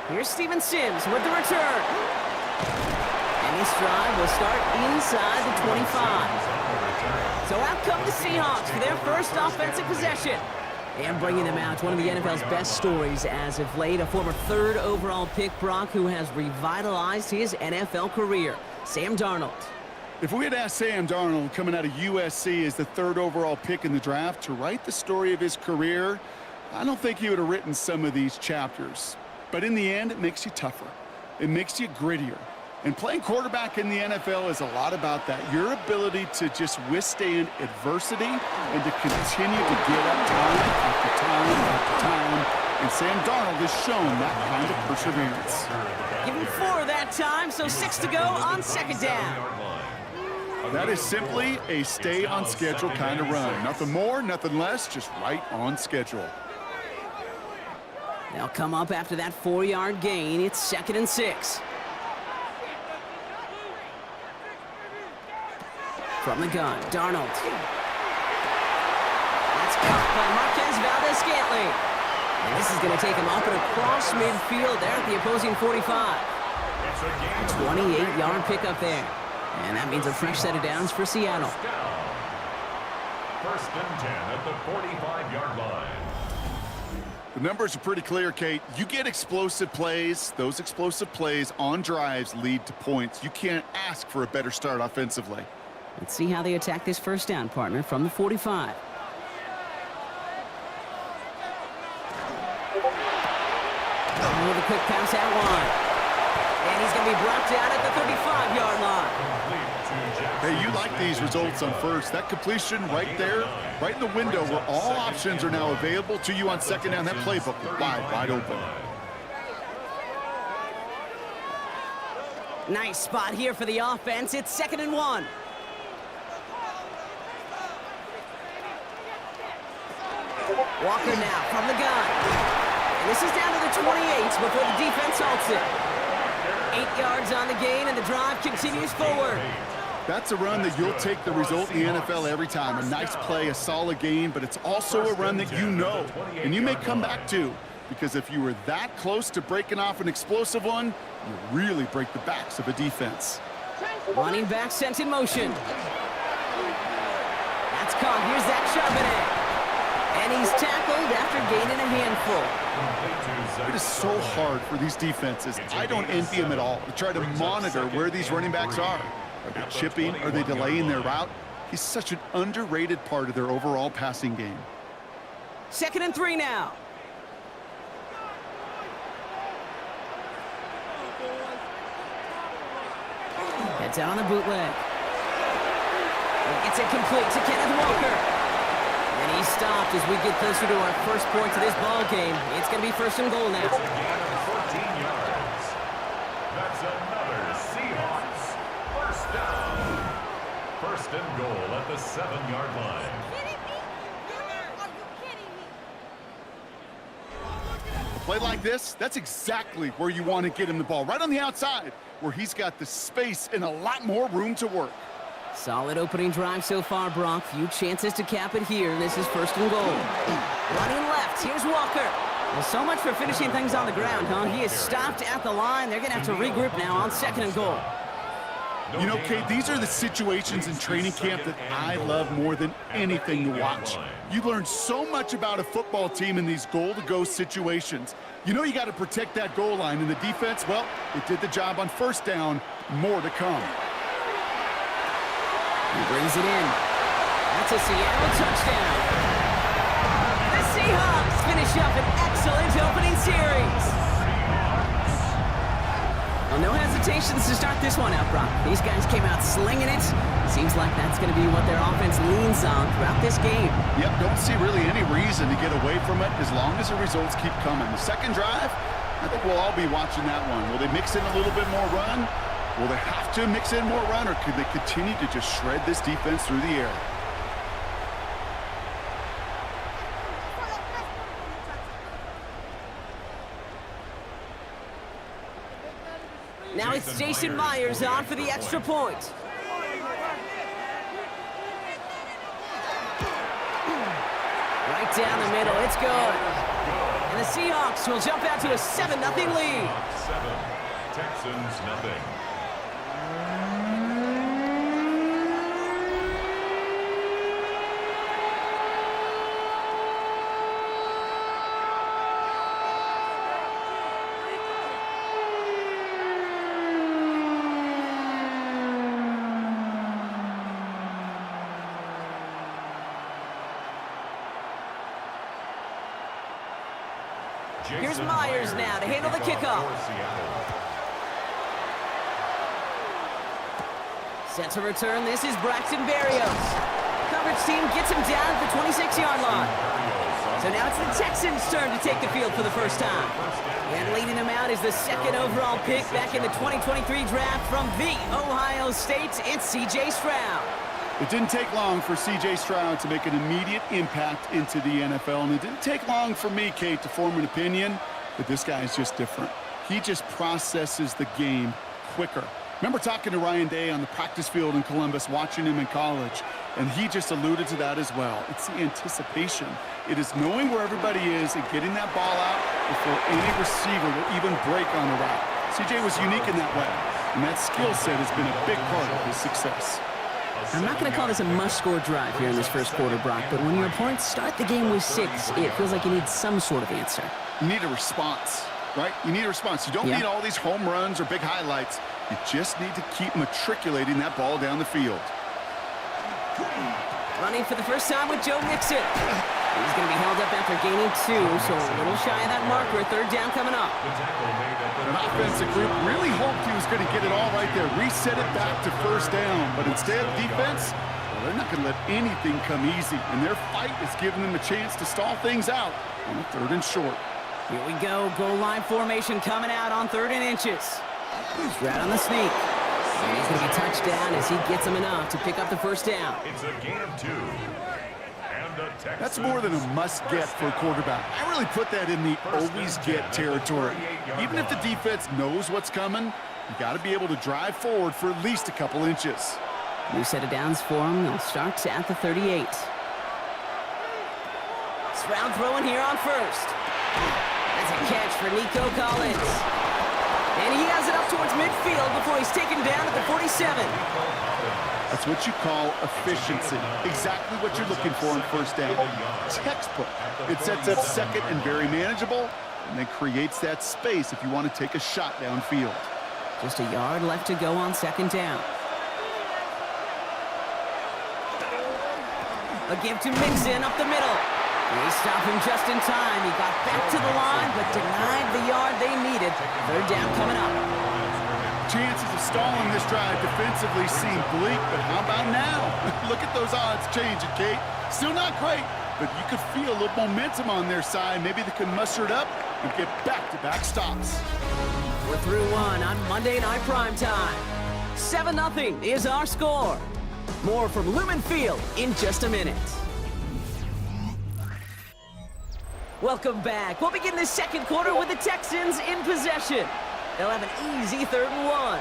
Here's Steven Sims with the return. And this drive will start inside the 25. So out come the Seahawks for their first offensive possession. And bringing them out, one of the NFL's best stories as of late, a former third overall pick, Brock, who has revitalized his NFL career, Sam Darnold. If we had asked Sam Darnold, coming out of USC as the third overall pick in the draft, to write the story of his career, I don't think he would have written some of these chapters. But in the end, it makes you tougher. It makes you grittier. And playing quarterback in the NFL is a lot about that. Your ability to just withstand adversity and to continue to get up time after time after time. And Sam Darnold has shown that kind of perseverance. Give him 4 that time, so 6 to go on second down. That is simply a stay on schedule kind of run. Nothing more, nothing less, just right on schedule. They'll come up after that 4-yard gain. It's 2nd and 6. From the gun, Darnold. That's caught by Marquez Valdez-Scantling. And this is going to take him up and across midfield there at the opposing 45. 28-yard pickup there. And that means a fresh set of downs for Seattle. First and 10 at the 45-yard line. The numbers are pretty clear, Kate. You get explosive plays. Those explosive plays on drives lead to points. You can't ask for a better start offensively. Let's see how they attack this first down, partner, from the 45. Oh, the quick pass out wide. And he's going to be brought down at the 35-yard line. Hey, you like these results on first. That completion right there, right in the window where all options are now available to you on second down. That playbook wide open. Nice spot here for the offense. It's 2nd and 1. Walker now from the gun. And this is down to the 28 before the defense halts it. 8 yards on the gain, and the drive continues forward. That's a run that you'll take the result in the NFL every time. A nice play, a solid gain, but it's also a run that you know, and you may come back to, because if you were that close to breaking off an explosive one, you really break the backs of a defense. Running back sent in motion. That's caught. Here's that Charbonnet. And he's tackled after gaining a handful. It is so hard for these defenses. I don't envy them at all to try to monitor where these running backs are. Are they chipping? Are they delaying their route? He's such an underrated part of their overall passing game. 2nd and 3 now. Heads out on the bootleg. It's incomplete to Kenneth Walker. And he's stopped as we get closer to our first points of this ball game. It's going to be 1st and goal now. It's a gain of 14 yards. That's another Seahawks first down. 1st and goal at the 7-yard line. A play like this, that's exactly where you want to get him the ball. Right on the outside, where he's got the space and a lot more room to work. Solid opening drive so far, Brock. Few chances to cap it here. This is 1st and goal. Running left. Here's Walker. Well, so much for finishing things on the ground, huh? He is stopped at the line. They're going to have to regroup now on 2nd and goal. You know, Kate, these are the situations in training camp that I love more than anything to watch. You learn so much about a football team in these goal-to-go situations. You know you got to protect that goal line, and the defense, well, it did the job on 1st down. More to come. He brings it in. That's a Seattle touchdown. The Seahawks finish up an excellent opening series. Well, no hesitations to start this one out, Brock. These guys came out slinging it. Seems like that's going to be what their offense leans on throughout this game. Yep, don't see really any reason to get away from it as long as the results keep coming. The 2nd drive, I think we'll all be watching that one. Will they mix in a little bit more run? Will they have to mix in more run, or could they continue to just shred this defense through the air? Now it's Jason Myers on for the extra point. Right down the middle, it's good. And the Seahawks will jump out to a 7-0 lead. 7, Texans nothing. Here's Myers now to handle the kickoff. Set to return, this is Braxton Berrios. Coverage team gets him down at the 26-yard line. So now it's the Texans' turn to take the field for the first time. And leading them out is the 2nd overall pick back in the 2023 draft from the Ohio State. It's C.J. Stroud. It didn't take long for C.J. Stroud to make an immediate impact into the NFL, and it didn't take long for me, Kate, to form an opinion that this guy is just different. He just processes the game quicker. Remember talking to Ryan Day on the practice field in Columbus, watching him in college, and he just alluded to that as well. It's the anticipation. It is knowing where everybody is and getting that ball out before any receiver will even break on the route. C.J. was unique in that way, and that skill set has been a big part of his success. I'm not going to call this a must-score drive here in this first quarter, Brock, but when your opponents start the game with 6, it feels like you need some sort of answer. You need a response, right? You need a response. You don't need all these home runs or big highlights. You just need to keep matriculating that ball down the field. Running for the first time with Joe Mixon. He's going to be held up after gaining 2, so a little shy of that marker. 3rd down coming up. An offensive group really hoped he was going to get it all right there, reset it back to 1st down. But instead, defense, well, they're not going to let anything come easy. And their fight is giving them a chance to stall things out on 3rd and short. Here we go. Goal line formation coming out on 3rd and inches. Right on the sneak. And he's going to be touched down as he gets him enough to pick up the 1st down. It's a gain of 2. That's more than a must-get for a quarterback. I really put that in the always-get territory. Even if the defense knows what's coming, you got to be able to drive forward for at least a couple inches. New set of downs for him. They'll start at the 38. Stroud throwing here on 1st. That's a catch for Nico Collins. And he has it up towards midfield before he's taken down at the 47. That's what you call efficiency. Exactly what you're looking for on 1st down. Textbook. It sets up 2nd and very manageable, and then creates that space if you want to take a shot downfield. Just a yard left to go on 2nd down. A give to Mixon up the middle. They stop him just in time. He got back to the line, but denied the yard they needed. 3rd down coming up. Chances of stalling this drive defensively seem bleak, but how about now? Look at those odds changing, Kate. Still not great, but you could feel a little momentum on their side. Maybe they can muster it up and get back-to-back stops. We're through 1 on Monday Night Primetime. 7-0 is our score. More from Lumen Field in just a minute. Welcome back. We'll begin the 2nd quarter with the Texans in possession. They'll have an easy 3rd and 1.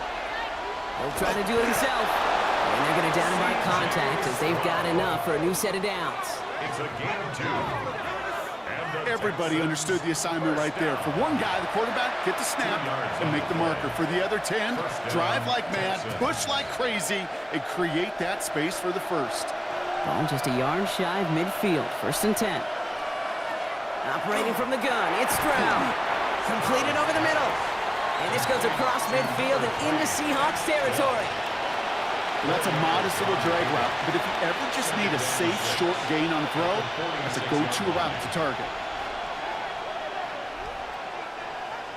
He'll try to do it himself. And they're going to down him by contact as they've got enough for a new set of downs. It's a gain of 2. And Everybody understood the assignment right there. For one guy, the quarterback, get the snap and make the marker. For the other 10, drive like mad, push like crazy, and create that space for the first. Ball just a yard shy of midfield. 1st and 10. Operating from the gun, it's Stroud. Completed over the middle. And this goes across midfield and into Seahawks territory. That's a modest little drag route, but if you ever just need a safe, short gain on throw, that's a go-to route to target.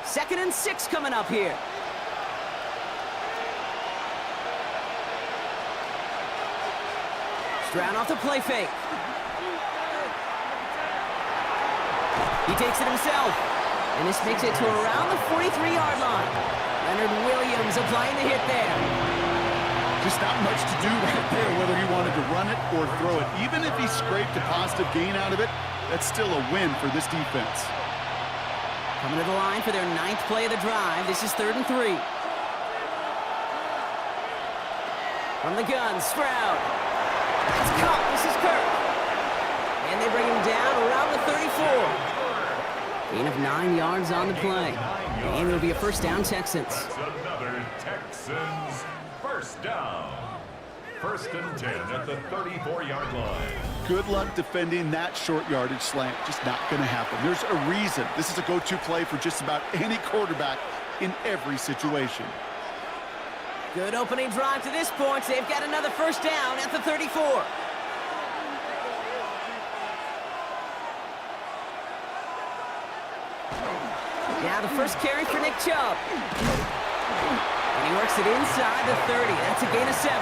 2nd and 6 coming up here. Stroud off the play fake. He takes it himself. And this makes it to around the 43-yard line. Leonard Williams applying the hit there. Just not much to do right there, whether he wanted to run it or throw it. Even if he scraped a positive gain out of it, that's still a win for this defense. Coming to the line for their 9th play of the drive. This is 3rd and 3. From the gun, Stroud. It's caught. This is Kirk. And they bring him down around the 34. Gain of 9 yards on the play. And it'll be a 1st down, Texans. That's another Texans first down. 1st and 10 at the 34-yard line. Good luck defending that short yardage slant. Just not going to happen. There's a reason. This is a go-to play for just about any quarterback in every situation. Good opening drive to this point. They've got another 1st down at the 34. Now the first carry for Nick Chubb. And he works it inside the 30. That's a gain of 7.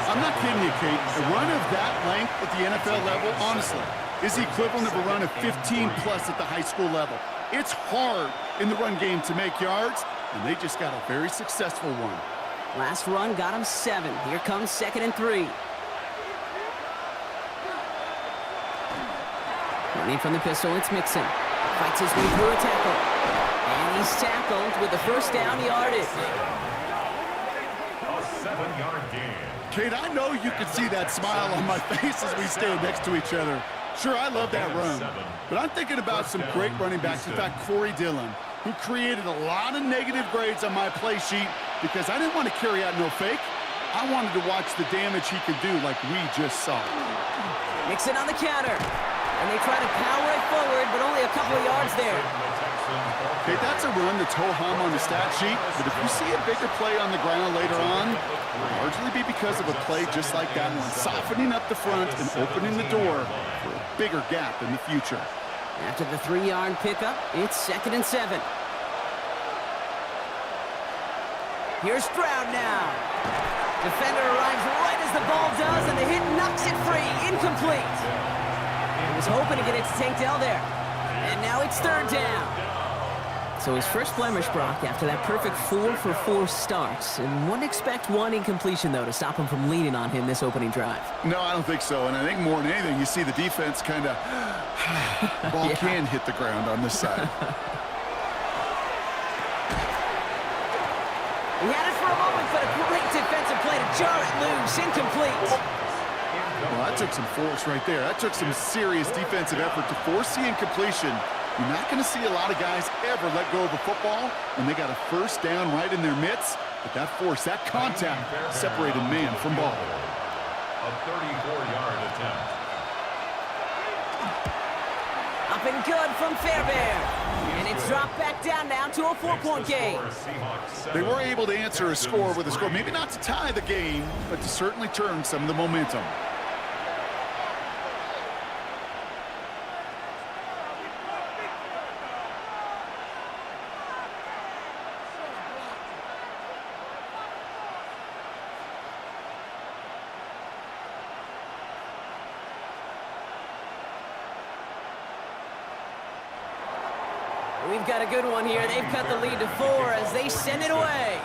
I'm not kidding you, Kate. A run of that length at the NFL level, honestly, is the equivalent of a run of 15-plus at the high school level. It's hard in the run game to make yards, and they just got a very successful one. Last run got him 7. Here comes 2nd and 3. Running from the pistol, it's Mixon. Fights his way through a tackle. And he's tackled with the 1st down yardage. A 7-yard gain. Kate, I know you can see that smile on my face as we stand next to each other. Sure, I love that run. But I'm thinking about some great running backs. In fact, Corey Dillon, who created a lot of negative grades on my play sheet because I didn't want to carry out no fake. I wanted to watch the damage he could do like we just saw. Mixon on the counter. And they try to power it forward, but only a couple of yards there. Okay, that's a run that's ho-hum on the stat sheet, but if you see a bigger play on the ground later on, it'll largely be because of a play just like that one, softening up the front and opening the door for a bigger gap in the future. After the 3-yard pickup, it's 2nd and 7. Here's Stroud now. Defender arrives right as the ball does, and the hit knocks it free. Incomplete. He was hoping to get it to Tank Dell there. And now it's 3rd down. So his first blemish, Brock, after that perfect 4-for-4 starts. And wouldn't expect one incompletion, though, to stop him from leaning on him this opening drive. No, I don't think so. And I think more than anything, you see the defense kind of... ball can hit the ground on this side. He had it for a moment, but a great defensive play to jar it loose. Incomplete. Well, that took some force right there. That took some serious defensive effort to force the incompletion. You're not going to see a lot of guys ever let go of a football when they got a 1st down right in their midst. But that force, that contact, separated man from ball. A 34-yard attempt. Up and good from Fairbairn. And it's dropped back down now to a 4-point game. They were able to answer a score with a score. Maybe not to tie the game, but to certainly turn some of the momentum. We've got a good one here. They've cut the lead to 4 as they send it away.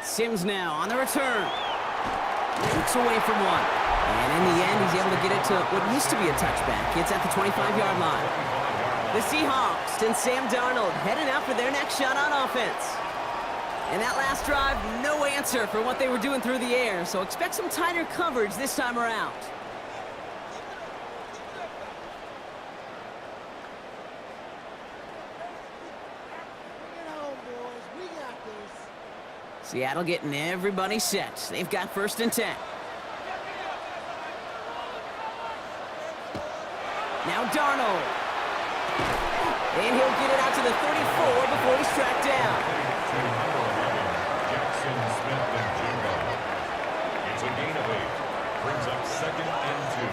Sims now on the return. Looks away from one. And in the end, he's able to get it to what used to be a touchback. It's at the 25-yard line. The Seahawks and Sam Darnold heading out for their next shot on offense. And that last drive, no answer for what they were doing through the air. So expect some tighter coverage this time around. Seattle getting everybody set. They've got first and 10. Now Darnold. And he'll get it out to the 34 before he's tracked down. Jackson Smith and Jimbo. It's a gain of 8. Brings up second and 2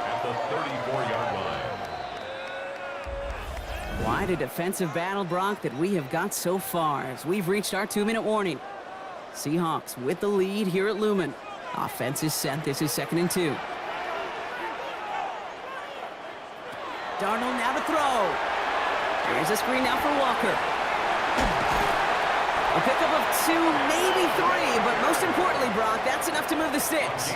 at the 34-yard line. Quite a defensive battle, Brock, that we have got so far as we've reached our 2-minute warning. Seahawks with the lead here at Lumen. Offense is set. This is second and 2. Darnold now to throw. Here's a screen now for Walker. A pickup of 2, maybe 3, but most importantly, Brock, that's enough to move the sticks.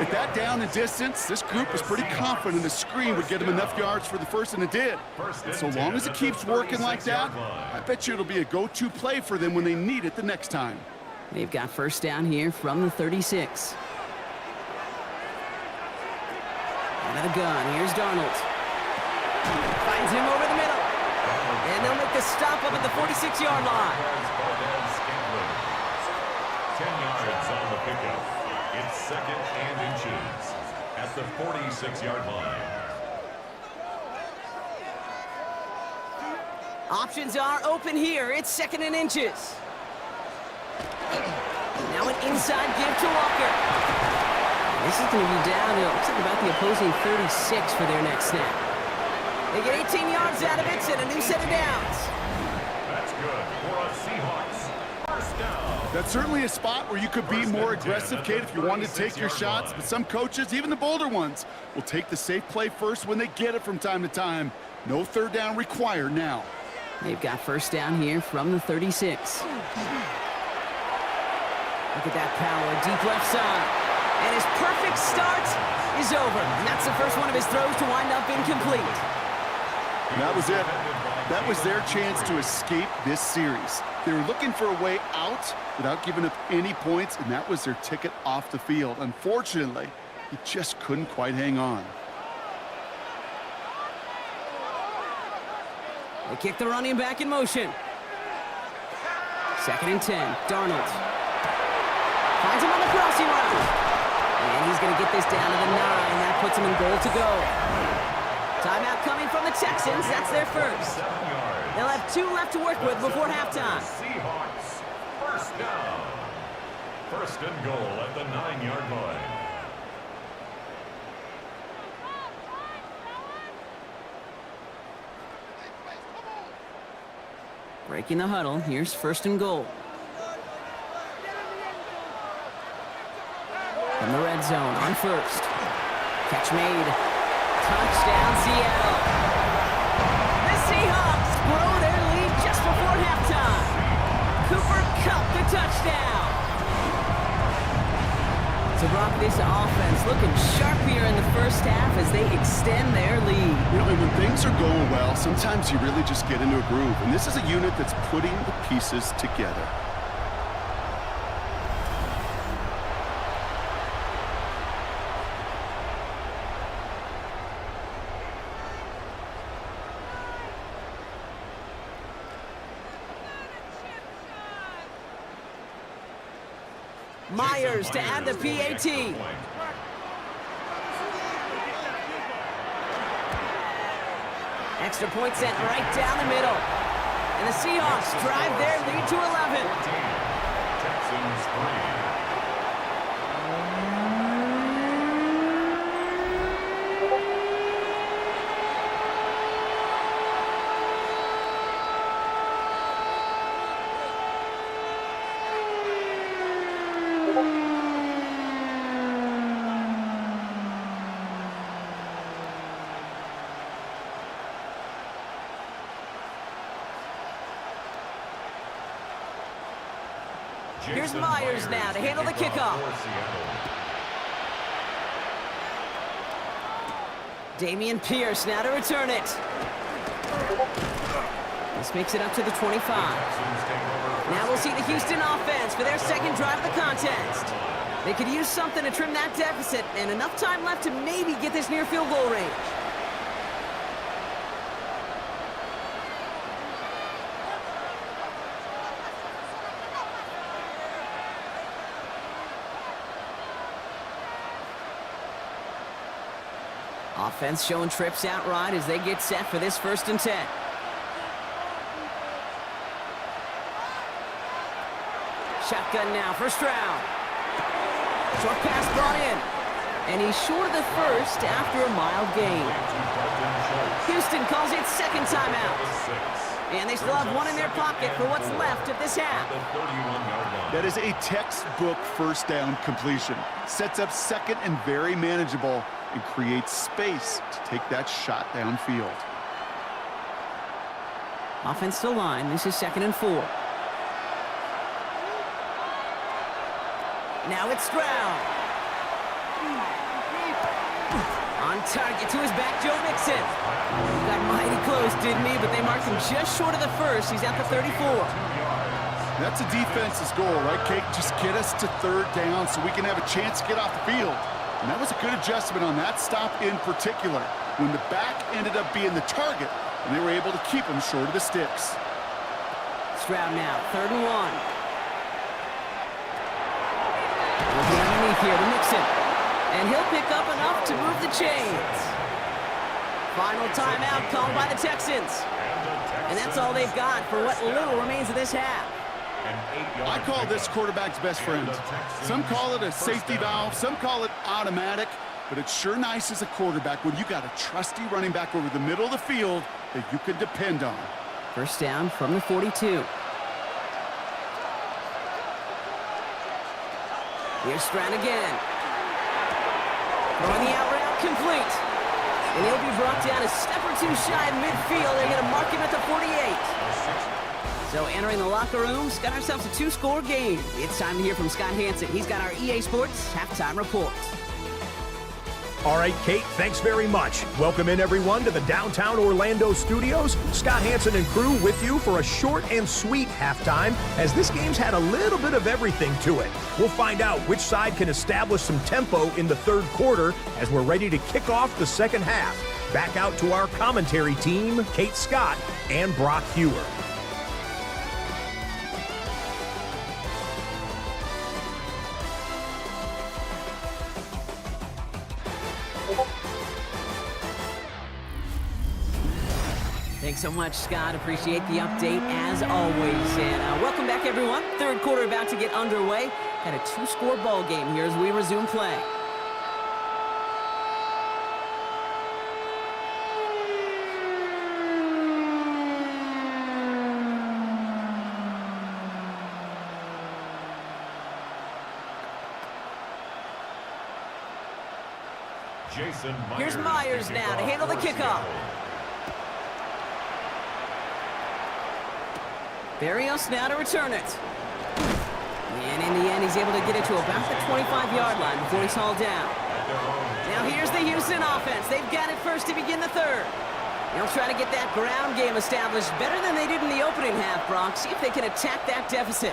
With that down and distance, this group was pretty confident the screen would get them enough yards for the first, and it did. And so long as it keeps working like that, I bet you it'll be a go-to play for them when they need it the next time. They've got first down here from the 36. Out of the gun, here's Darnold. Finds him over the middle. And they'll make the stop up at the 46-yard line. 10 yards on the pickup. It's second and inches at the 46-yard line. Options are open here. It's second and inches. Now an inside give to Walker. This is going to be down to, looks like about the opposing 36 for their next snap. They get 18 yards out of it and a new set of downs. That's good for us Seahawks. First down. That's certainly a spot where you could be more aggressive, Kate, if you wanted to take your shots. But some coaches, even the bolder ones, will take the safe play first when they get it from time to time. No third down required now. They've got first down here from the 36. Look at that power, deep left side. And his perfect start is over. And that's the first one of his throws to wind up incomplete. That was it. That was their chance to escape this series. They were looking for a way out without giving up any points, and that was their ticket off the field. Unfortunately, he just couldn't quite hang on. They kick the running back in motion. Second and 10, Darnold. Finds him on the crossing route. And he's going to get this down to the 9. That puts him in goal to go. Timeout coming from the Texans. That's their first. They'll have 2 left to work with before halftime. Seahawks, first down. First and goal at the 9-yard line. Breaking the huddle. Here's first and goal. In the red zone on first. Catch made. Touchdown, Seattle. The Seahawks grow their lead just before halftime. Cooper Kupp the touchdown. So Brock, this offense looking sharp here in the first half as they extend their lead. You know, and when things are going well, sometimes you really just get into a groove. And this is a unit that's putting the pieces together. Myers to add the PAT. Extra point sent right down the middle. And the Seahawks drive their lead to 11. Texans 3. Here's Myers now to handle the kickoff. Damian Pierce now to return it. This makes it up to the 25. Now we'll see the Houston offense for their second drive of the contest. They could use something to trim that deficit, and enough time left to maybe get this near field goal range. Offense showing trips out right as they get set for this 1st and 10. Shotgun now, first round. Short pass brought in. And he's short of the first after a mild gain. Houston calls it 2nd timeout. And they still have one in their pocket for what's left of this half. That is a textbook 1st down completion. Sets up 2nd and very manageable and creates space to take that shot downfield. Offense to line. This is 2nd and 4. Now it's Stroud. On target to his back, Joe Mixon. Got mighty close, didn't he? But they marked him just short of the first. He's at the 34. That's a defense's goal, right, Kate? Just get us to 3rd down so we can have a chance to get off the field. And that was a good adjustment on that stop in particular, when the back ended up being the target, and they were able to keep him short of the sticks. Stroud now, 3rd and 1. Looking underneath here to Mixon. And he'll pick up enough to move the chains. Final timeout called by the Texans. And that's all they've got for what little remains of this half. I call this quarterback's best friend. Some call it a safety valve, some call it automatic, but it's sure nice as a quarterback when you got a trusty running back over the middle of the field that you can depend on. 1st down from the 42. Here's Stroud again. Throwing the out route complete. And he'll be brought down a step or two shy of midfield. They're going to mark him at the 48. So entering the locker room, got ourselves a 2-score game. It's time to hear from Scott Hanson. He's got our EA Sports halftime report. All right, Kate, thanks very much. Welcome in, everyone, to the downtown Orlando studios. Scott Hanson and crew with you for a short and sweet halftime, as this game's had a little bit of everything to it. We'll find out which side can establish some tempo in the 3rd quarter as we're ready to kick off the 2nd half. Back out to our commentary team, Kate Scott and Brock Hewer. Thanks so much, Scott. Appreciate the update as always. And welcome back, everyone. 3rd quarter about to get underway. Had a 2-score ball game here as we resume play. Here's Myers now to handle the kickoff. Barrios now to return it. And in the end, he's able to get it to about the 25-yard line before he's hauled down. Now here's the Houston offense. They've got it first to begin the 3rd. They'll try to get that ground game established better than they did in the opening half, Brock. See if they can attack that deficit.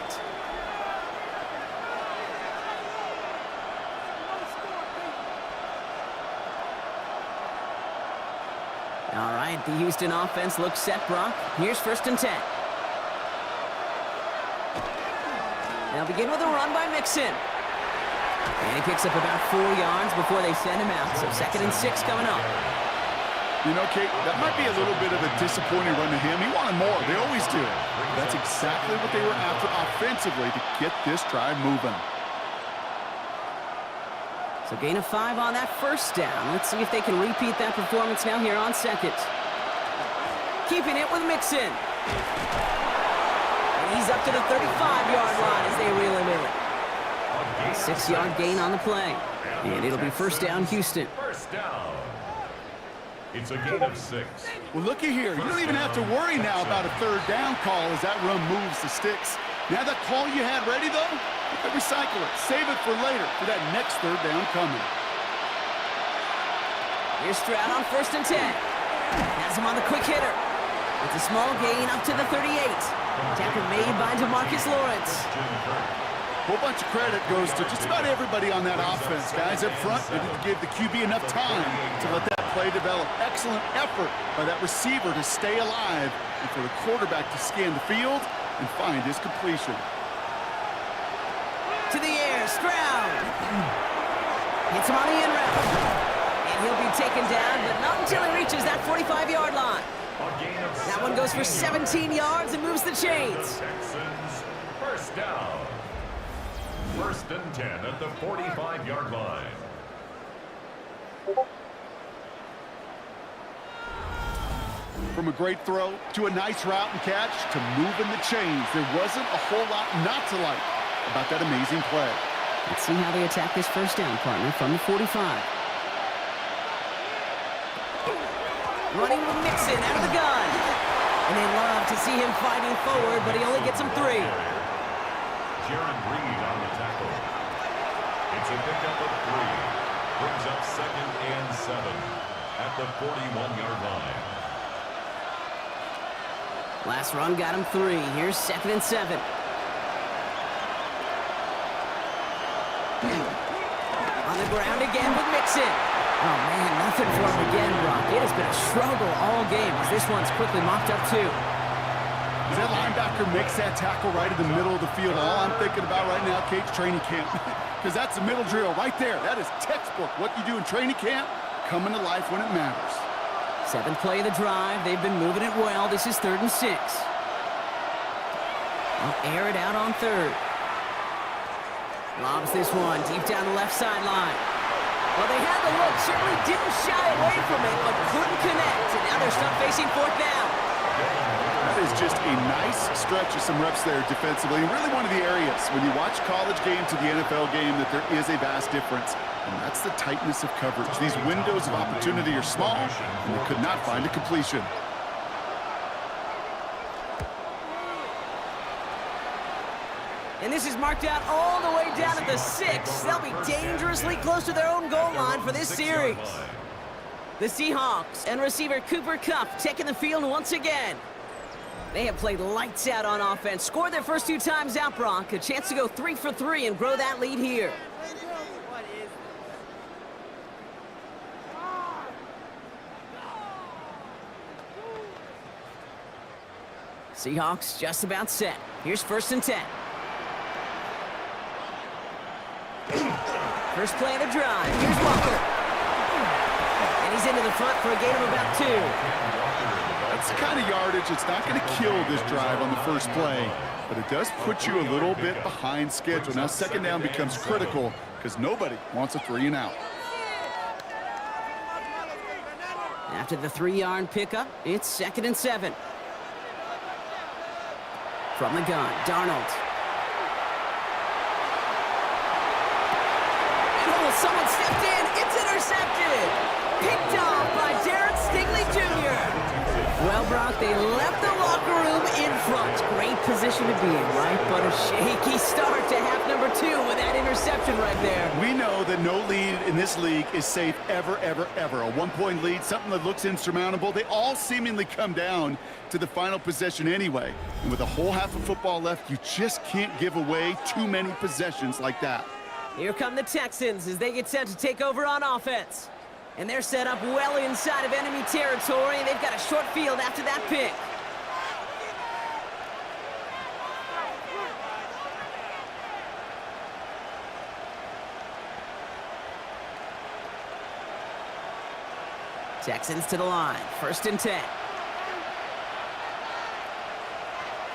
All right, the Houston offense looks set, Brock. Here's 1st and 10. They'll begin with a run by Mixon. And he picks up about 4 yards before they send him out. So 2nd and 6 coming up. You know, Kate, that might be a little bit of a disappointing run to him. He wanted more. They always do. That's exactly what they were after offensively to get this drive moving. So gain of 5 on that 1st down. Let's see if they can repeat that performance now here on 2nd. Keeping it with Mixon. He's up to the 35-yard line as they reel him in. 6-yard gain on the play. And it'll be 1st down, Houston. 1st down. It's a gain of 6. Well, looky here. You don't even have to worry now about a 3rd down call as that run moves the sticks. Now that call you had ready, though, you can recycle it. Save it for later for that next 3rd down coming. Here's Stroud on 1st and 10. Has him on the quick hitter. It's a small gain up to the 38. Tackle made by DeMarcus Lawrence. Whole bunch of credit goes to just about everybody on that offense. Guys up front, they didn't give the QB enough time to let that play develop. Excellent effort by that receiver to stay alive and for the quarterback to scan the field and find his completion. To the air, Stroud. Hits him on the in route. And he'll be taken down, but not until he reaches that 45-yard line. That one goes for 17 yards and moves the chains. Texans, first down. First and 10 at the 45-yard line. From a great throw to a nice route and catch to moving the chains, there wasn't a whole lot not to like about that amazing play. Let's see how they attack this first down, partner, from the 45. Running with Mixon out of the gun. And they love to see him fighting forward, but he only gets him 3. Jared Reed on the tackle. It's a pickup of 3. Brings up 2nd and 7 at the 41-yard line. Last run got him 3. Here's 2nd and 7. On the ground again with Mixon. Oh, man, nothing for him again, Brock. It has been a struggle all game as this one's quickly mocked up, too. Does that linebacker makes that tackle right in the middle of the field? All I'm thinking about right now, Kate's training camp. Because that's the middle drill right there. That is textbook. What you do in training camp, coming to life when it matters. 7th play of the drive. They've been moving it well. This is 3rd and 6. They'll air it out on 3rd. Lobs this one deep down the left sideline. Well, they had the look, certainly didn't shy away from it, but couldn't connect. And now they're stuck facing 4th down. That is just a nice stretch of some reps there defensively. And really one of the areas when you watch college game to the NFL game that there is a vast difference. And that's the tightness of coverage. These windows of opportunity are small, and they could not find a completion. And this is marked out all the way down at the 6. They'll be dangerously close to their own goal line for this series. The Seahawks and receiver Cooper Kupp taking the field once again. They have played lights out on offense, scored their first 2 times out, Brock. A chance to go 3 for 3 and grow that lead here. Seahawks just about set. Here's 1st and 10. First play of the drive. Here's Walker. And he's into the front for a gain of about 2. That's the kind of yardage it's not going to kill this drive on the first play, but it does put you a little bit behind schedule. Now 2nd down becomes critical because nobody wants a 3 and out. After the 3-yard pickup, it's 2nd and 7. From the gun, Darnold. Someone stepped in. It's intercepted. Picked off by Jared Stingley Jr. Well, Brock, they left the locker room in front. Great position to be in, right? But a shaky start to half number 2 with that interception right there. We know that no lead in this league is safe ever, ever, ever. A 1-point lead, something that looks insurmountable. They all seemingly come down to the final possession anyway. And with a whole half of football left, you just can't give away too many possessions like that. Here come the Texans as they get set to take over on offense. And they're set up well inside of enemy territory, and they've got a short field after that pick. Texans to the line. 1st and 10.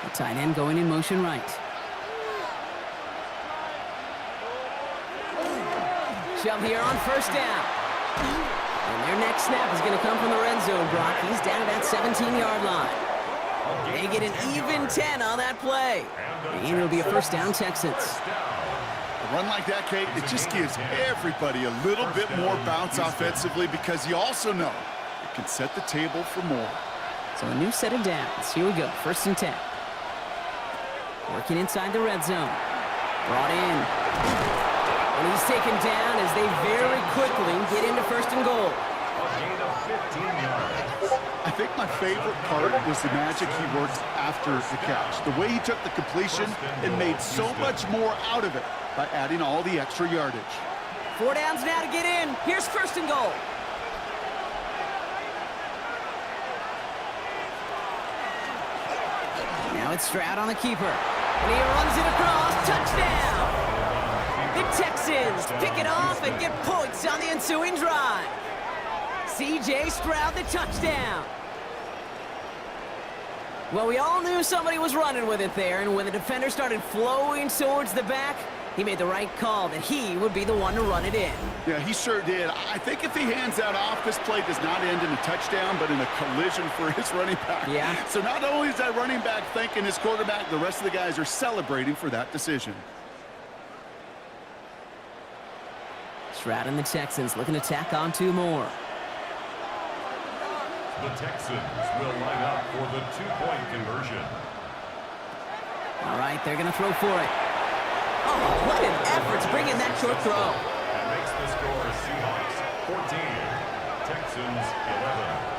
The tight end going in motion right. Shove here on 1st down. And their next snap is going to come from the red zone, Brock. He's down at that 17-yard line. They get an even 10 on that play. And it'll be a 1st down, Texans. A run like that, Kate, it just gives everybody a little bit more bounce offensively because you also know it can set the table for more. So a new set of downs. Here we go, 1st and 10. Working inside the red zone. Brought in. And he's taken down as they very quickly get into 1st and goal. I think my favorite part was the magic he worked after the catch. The way he took the completion and made so much more out of it by adding all the extra yardage. 4 downs now to get in. Here's 1st and goal. Now it's Stroud on the keeper. And he runs it across. Touchdown! The Texans pick it off and get points on the ensuing drive. C.J. Stroud the touchdown. Well, we all knew somebody was running with it there, and when the defender started flowing towards the back, he made the right call that he would be the one to run it in. Yeah, he sure did. I think if he hands that off, this play does not end in a touchdown, but in a collision for his running back. Yeah. So not only is that running back thanking his quarterback, the rest of the guys are celebrating for that decision. Stroud and the Texans looking to tack on 2 more. The Texans will line up for the 2-point conversion. All right, they're going to throw for it. Oh, what an effort to bring in that short throw. That makes the score Seahawks 14, Texans 11.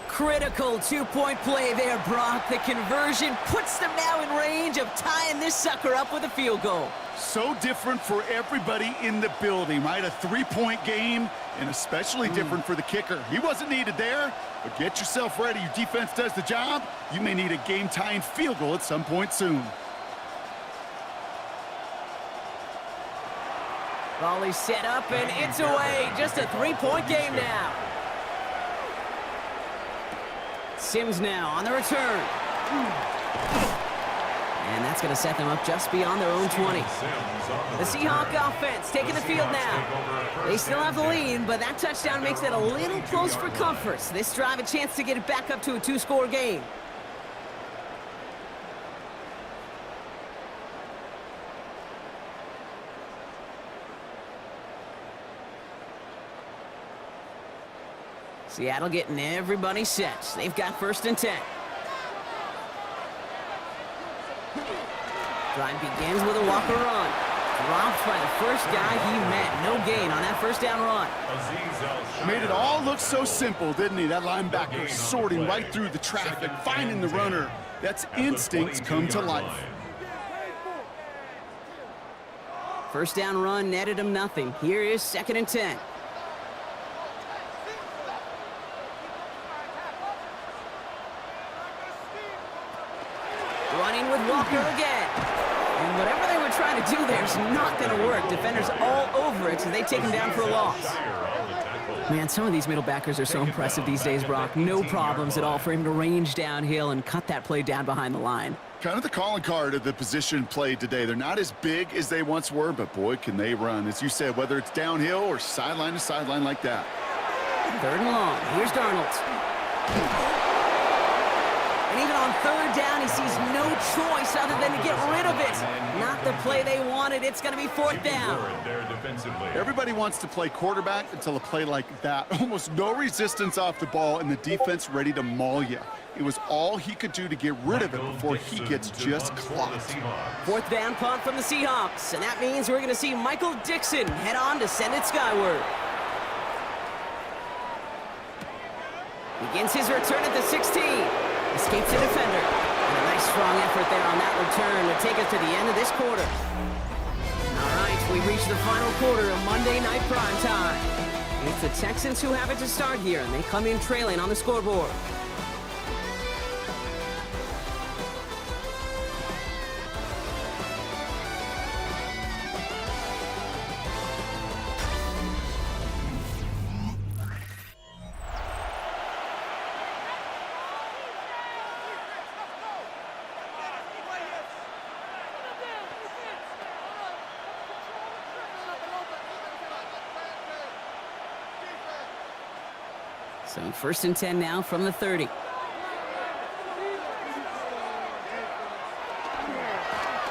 Critical 2-point play there, Brock. The conversion puts them now in range of tying this sucker up with a field goal. So different for everybody in the building, right? A 3-point game, and especially different for the kicker. He wasn't needed there, but get yourself ready. Your defense does the job. You may need a game-tying field goal at some point soon. Volley set up, and it's away. Just a 3-point game now. Sims now on the return. And that's going to set them up just beyond their own 20. The Seahawk offense taking the field now. They still have the lead, but that touchdown makes it a little close for comfort. So this drive a chance to get it back up to a 2-score game. Seattle getting everybody set. They've got 1st and 10. Drive begins with a Walker run. Dropped by the first guy he met. No gain on that 1st down run. Made it all look so simple, didn't he? That linebacker sorting right through the traffic, finding the runner. That's instincts come to life. 1st down run netted him nothing. Here is 2nd and 10. Running with Walker again. And whatever they were trying to do there is not going to work. Defenders all over it, so they take him down for a loss. Man, some of these middle backers are so impressive these days, Brock. No problems at all for him to range downhill and cut that play down behind the line. Kind of the calling card of the position played today. They're not as big as they once were, but boy, can they run. As you said, whether it's downhill or sideline to sideline like that. 3rd and long. Here's Darnold. And even on 3rd down, he sees no choice other than to get rid of it. Not the play they wanted. It's going to be 4th down. Everybody wants to play quarterback until a play like that. Almost no resistance off the ball and the defense ready to maul you. It was all he could do to get rid of it before he gets just clocked. 4th down punt from the Seahawks. And that means we're going to see Michael Dixon head on to send it skyward. Begins his return at the 16. Escapes the defender. And a nice strong effort there on that return to take us to the end of this quarter. All right, we reach the final quarter of Monday Night Prime Time. It's the Texans who have it to start here, and they come in trailing on the scoreboard. So 1st and 10 now from the 30.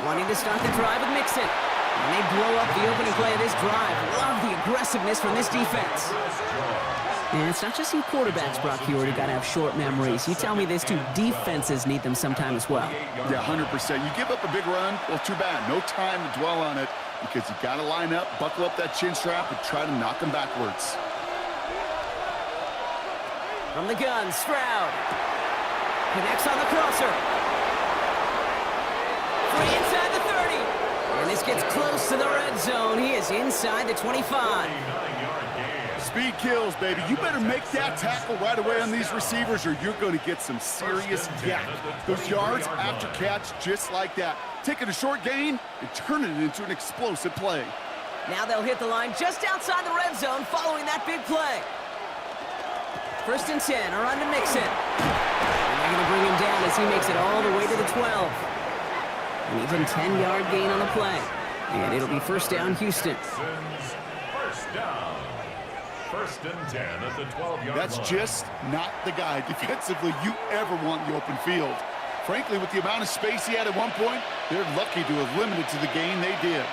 Wanting to start the drive with Mixon. And they blow up the opening play of this drive. Love the aggressiveness from this defense. And it's not just you quarterbacks, Brock. You already got to have short memories. You tell me this too, defenses need them sometime as well. Yeah, 100%. You give up a big run, well, too bad. No time to dwell on it because you got to line up, buckle up that chin strap, and try to knock them backwards. From the gun, Stroud. Connects on the crosser. Free inside the 30. And this gets close to the red zone. He is inside the 25. Speed kills, baby. You better make that tackle right away on these receivers or you're going to get some serious yak. Those yards after catch just like that. Taking a short gain and turning it into an explosive play. Now they'll hit the line just outside the red zone following that big play. 1st and 10, a run to Mixon. And they're going to bring him down as he makes it all the way to the 12. An even 10-yard gain on the play. And it'll be 1st down, Houston. 1st down. 1st and 10 at the 12-yard line. That's just not the guy defensively you ever want in the open field. Frankly, with the amount of space he had at one point, they're lucky to have limited to the gain they did.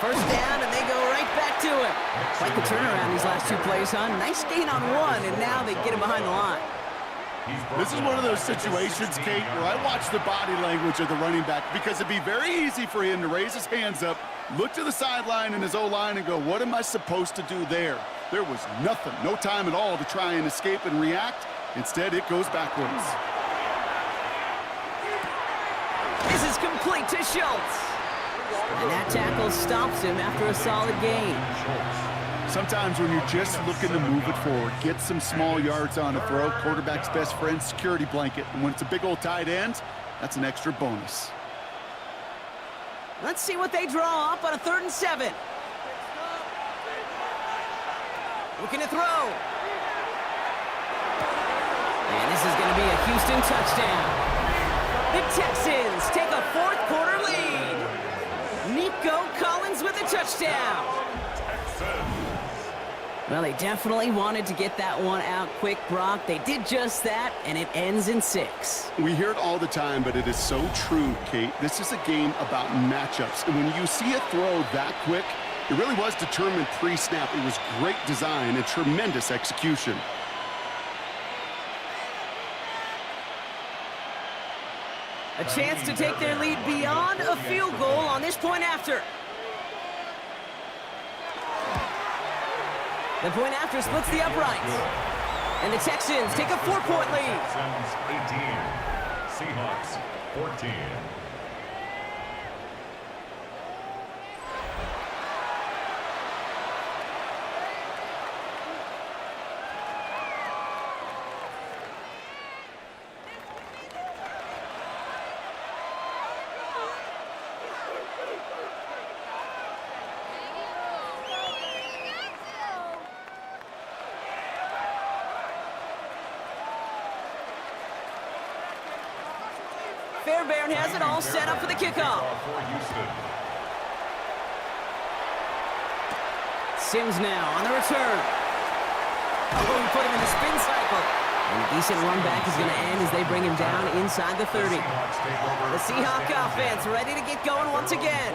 1st down, and they go right back to it. Quite the turnaround these last 2 plays, huh? Nice gain on 1, and now they get him behind the line. This is one of those situations, Kate, where I watch the body language of the running back because it'd be very easy for him to raise his hands up, look to the sideline in his O-line and go, what am I supposed to do there? There was nothing, no time at all to try and escape and react. Instead, it goes backwards. This is complete to Schultz. And that tackle stops him after a solid gain. Sometimes when you're just looking to move it forward, get some small yards on a throw, quarterback's best friend, security blanket. And when it's a big old tight end, that's an extra bonus. Let's see what they draw up on a 3rd and 7. Looking to throw. And this is going to be a Houston touchdown. The Texans take a 4th quarter lead. Nico Collins with a touchdown. Well, they definitely wanted to get that one out quick, Brock. They did just that, and it ends in 6. We hear it all the time, but it is so true, Kate. This is a game about matchups. And when you see a throw that quick, it really was determined pre-snap. It was great design and tremendous execution. A chance to take their lead beyond a field goal on this point after. The point after splits the uprights. And the Texans take a 4-point lead. Texans 18, Seahawks 14. Fairbairn has it all set up for the kickoff. Sims now on the return. Oh, he put him in the spin cycle. And a decent run back is going to end as they bring him down inside the 30. The Seahawk offense ready to get going once again.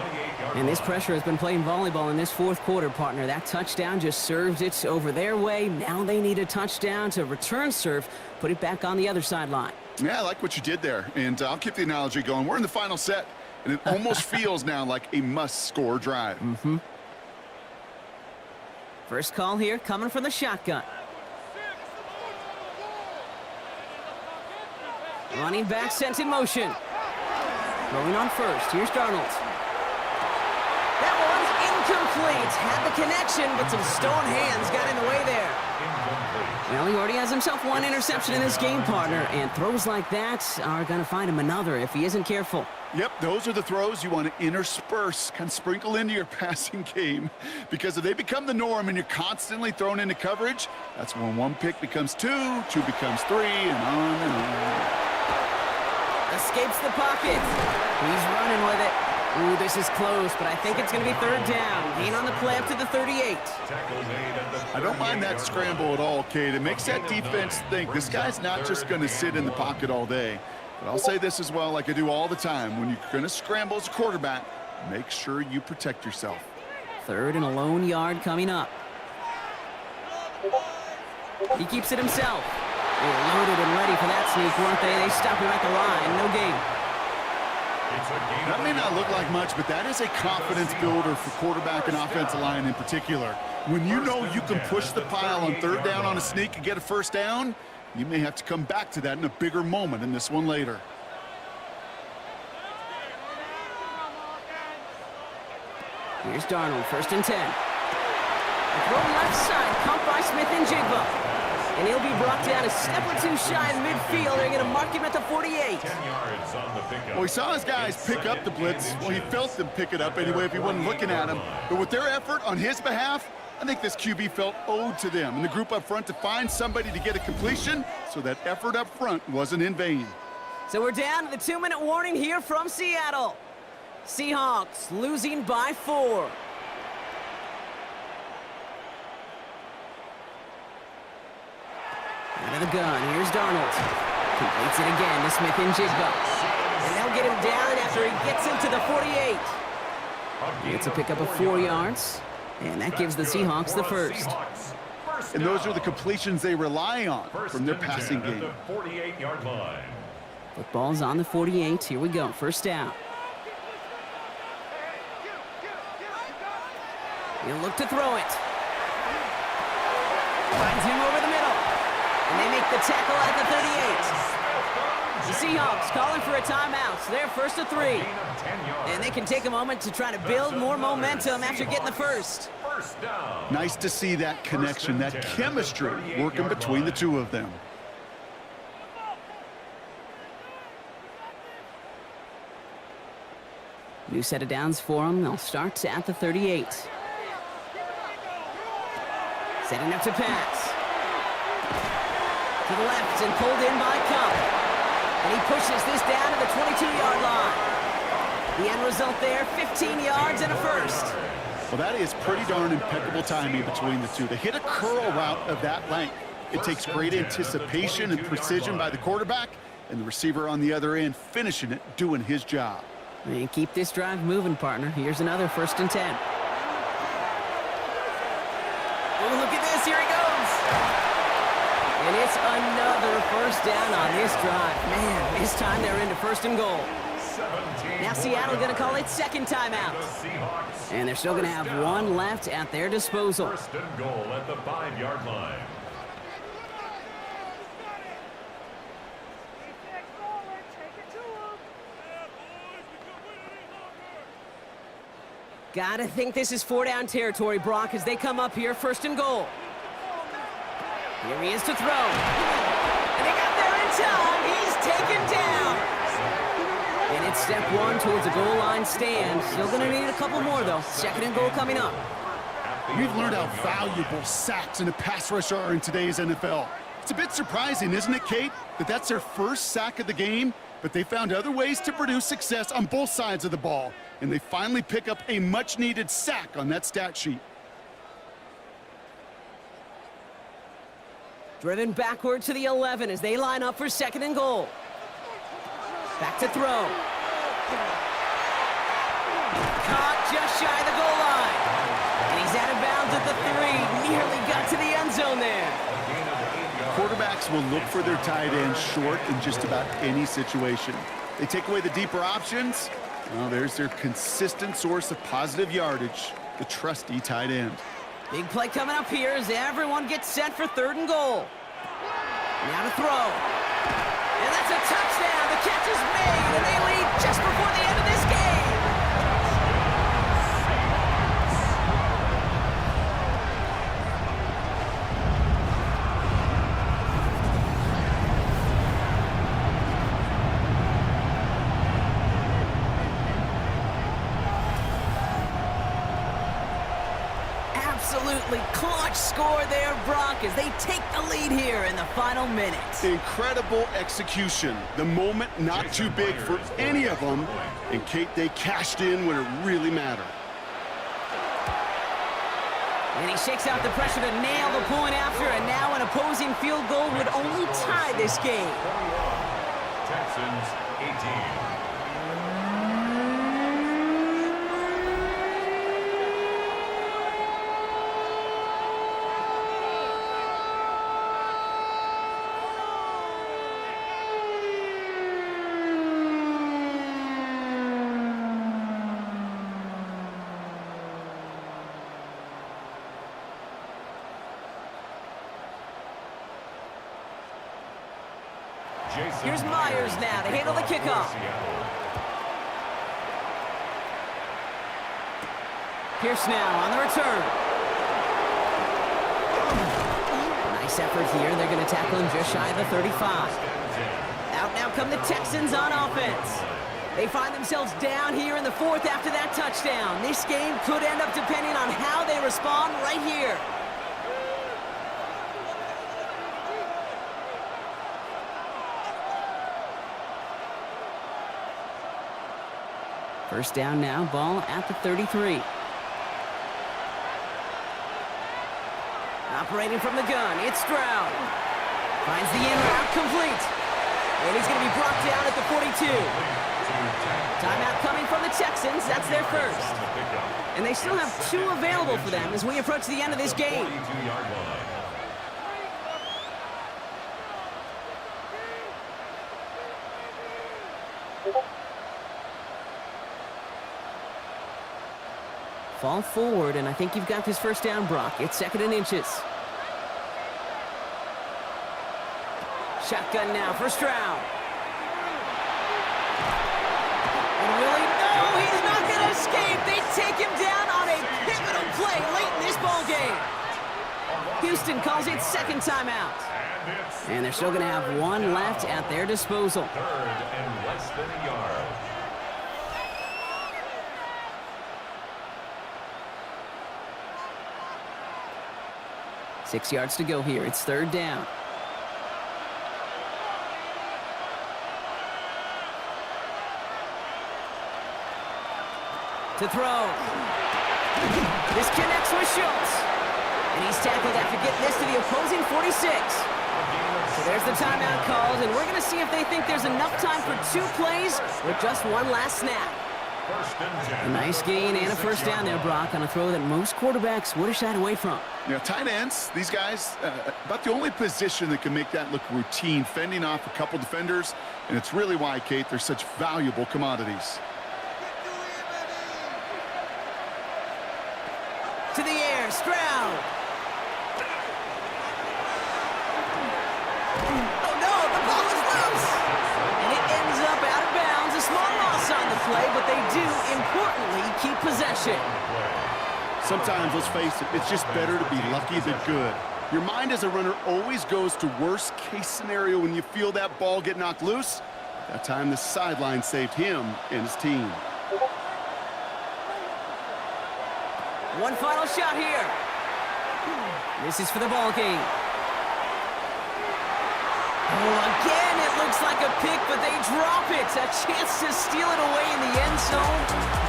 And this pressure has been playing volleyball in this 4th quarter, partner. That touchdown just served it over their way. Now they need a touchdown to return serve, put it back on the other sideline. Yeah, I like what you did there. And I'll keep the analogy going. We're in the final set, and it almost feels now like a must-score drive. First call here coming from the shotgun. Running back sent in motion. Throwing on first. Here's Darnold. That one's incomplete. Had the connection, but some stone hands got in the way there. Well, he already has himself one interception in this game, partner, and throws like that are going to find him another if he isn't careful. Yep, those are the throws you want to intersperse, kind of sprinkle into your passing game, because if they become the norm and you're constantly thrown into coverage, that's when 1 pick becomes 2, 2 becomes 3, and on and on. Escapes the pocket. He's running with it. Ooh, this is close, but I think it's going to be 3rd down. Gain on the play up to the 38. I don't mind that scramble at all, Kate. It makes that defense think this guy's not just going to sit in the pocket all day. But I'll say this as well, like I do all the time. When you're going to scramble as a quarterback, make sure you protect yourself. 3rd and a lone yard coming up. He keeps it himself. They were loaded and ready for that sneak, weren't they? They stop him at the line. No gain. That may not look like much, but that is a confidence builder for quarterback and offensive line in particular. When you know you can push the pile on 3rd down on a sneak and get a 1st down, You may have to come back to that in a bigger moment in this one later. Here's Darnold, 1st and 10. A throw left side, caught by Smith and Jigba. And he'll be brought down a step or two shy of midfield. They're going to mark him at the 48. 10 yards on the pickup. Well, he saw his guys pick up the blitz. Well, he felt them pick it up anyway if he wasn't looking at him. But with their effort on his behalf, I think this QB felt owed to them and the group up front to find somebody to get a completion, so that effort up front wasn't in vain. So we're down to the 2-minute warning here from Seattle. Seahawks losing by 4. Out of the gun, here's Darnold. Completes it again to Smith and Jigba. And they'll get him down after he gets into the 48. It's a pickup of 4 yards, and that gives the Seahawks the first. And those are the completions they rely on from their passing game. 48-yard line. Football's on the 48. Here we go, 1st down. He'll look to throw it. Finds him over the middle. And they make the tackle at the 38. The Seahawks calling for a timeout. So they're 1st and 3. And they can take a moment to try to build more momentum after getting the first. Nice to see that connection, that chemistry working between the two of them. New set of downs for them. They'll start at the 38. Setting up to pass. To the left and pulled in by Cup. And he pushes this down to the 22-yard line. The end result there, 15 yards and a first. Well, that is pretty darn impeccable timing between the two. To hit a curl route of that length, it takes great anticipation and precision by the quarterback, and the receiver on the other end finishing it, doing his job. And keep this drive moving, partner. Here's another 1st and 10. Oh, look at this. Here he goes. And it's another 1st down on this drive. Man, this time they're into 1st and goal. Now Seattle going to call it 2nd timeout. And they're still going to have 1 left at their disposal. 1st and goal at the 5-yard line. Gotta think this is 4-down territory, Brock, as they come up here, 1st and goal. Here he is to throw. And they got there in time. He's taken down. And it's step 1 towards a goal line stand. Still gonna need a couple more, though. 2nd and goal coming up. We've learned how valuable sacks in a pass rush are in today's NFL. It's a bit surprising, isn't it, Kate, that that's their first sack of the game, but they found other ways to produce success on both sides of the ball, and they finally pick up a much-needed sack on that stat sheet. Driven backward to the 11 as they line up for 2nd and goal. Back to throw. Caught just shy of the goal line. And he's out of bounds at the 3. Nearly got to the end zone there. Quarterbacks will look for their tight end short in just about any situation. They take away the deeper options. Well, there's their consistent source of positive yardage, the trusty tight end. Big play coming up here as everyone gets set for 3rd and goal. Now to throw. And that's a touchdown. The catch is made, and they lead just before the end of this game. Absolutely clutch score there, Brock, as they take the lead here in the final minutes. Incredible execution. The moment not too big for any of them. And, Kate, they cashed in when it really mattered. And he shakes out the pressure to nail the point after, and now an opposing field goal would only tie this game. Texans 18. Here's Myers now to handle the kickoff. Pierce now on the return. Nice effort here. They're going to tackle him just shy of the 35. Out now come the Texans on offense. They find themselves down here in the fourth after that touchdown. This game could end up depending on how they respond right here. First down now, ball at the 33. Operating from the gun, it's Stroud. Finds the in route complete. And he's going to be brought down at the 42. Timeout coming from the Texans. That's their first. And they still have 2 available for them as we approach the end of this game. Fall forward, and I think you've got this first down, Brock. It's 2nd and inches. Shotgun now for Stroud. And Willie, no, he's not going to escape. They take him down on a pivotal play late in this ball game. Houston calls it 2nd timeout. And they're still going to have 1 left at their disposal. 3rd and less than a yard. 6 yards to go here. It's 3rd down. To throw. This connects with Schultz. And he's tackled after getting this to the opposing 46. So there's the timeout called, and we're going to see if they think there's enough time for 2 plays with just 1 last snap. A nice gain and a first down there, Brock, on a throw that most quarterbacks would have shied away from. You know, tight ends, these guys, about the only position that can make that look routine, fending off a couple defenders, and it's really why, Kate, they're such valuable commodities. To the air, Stroud. Oh no, the ball is loose. And it ends up out of bounds. A small loss on the play, but they do, importantly, keep possession. Sometimes, let's face it, it's just better to be lucky than good. Your mind as a runner always goes to worst case scenario when you feel that ball get knocked loose. That time the sideline saved him and his team. One final shot here. This is for the ball game. Oh, again, it looks like a pick, but they drop it. A chance to steal it away in the end zone.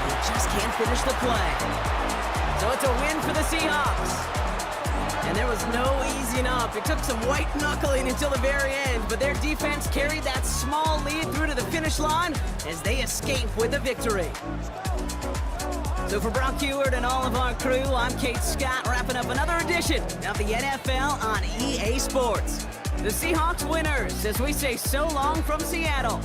They just can't finish the play. So it's a win for the Seahawks. And there was no easing up. It took some white knuckling until the very end, but their defense carried that small lead through to the finish line as they escape with a victory. So for Brock Heward and all of our crew, I'm Kate Scott, wrapping up another edition of the NFL on EA Sports. The Seahawks winners as we say so long from Seattle.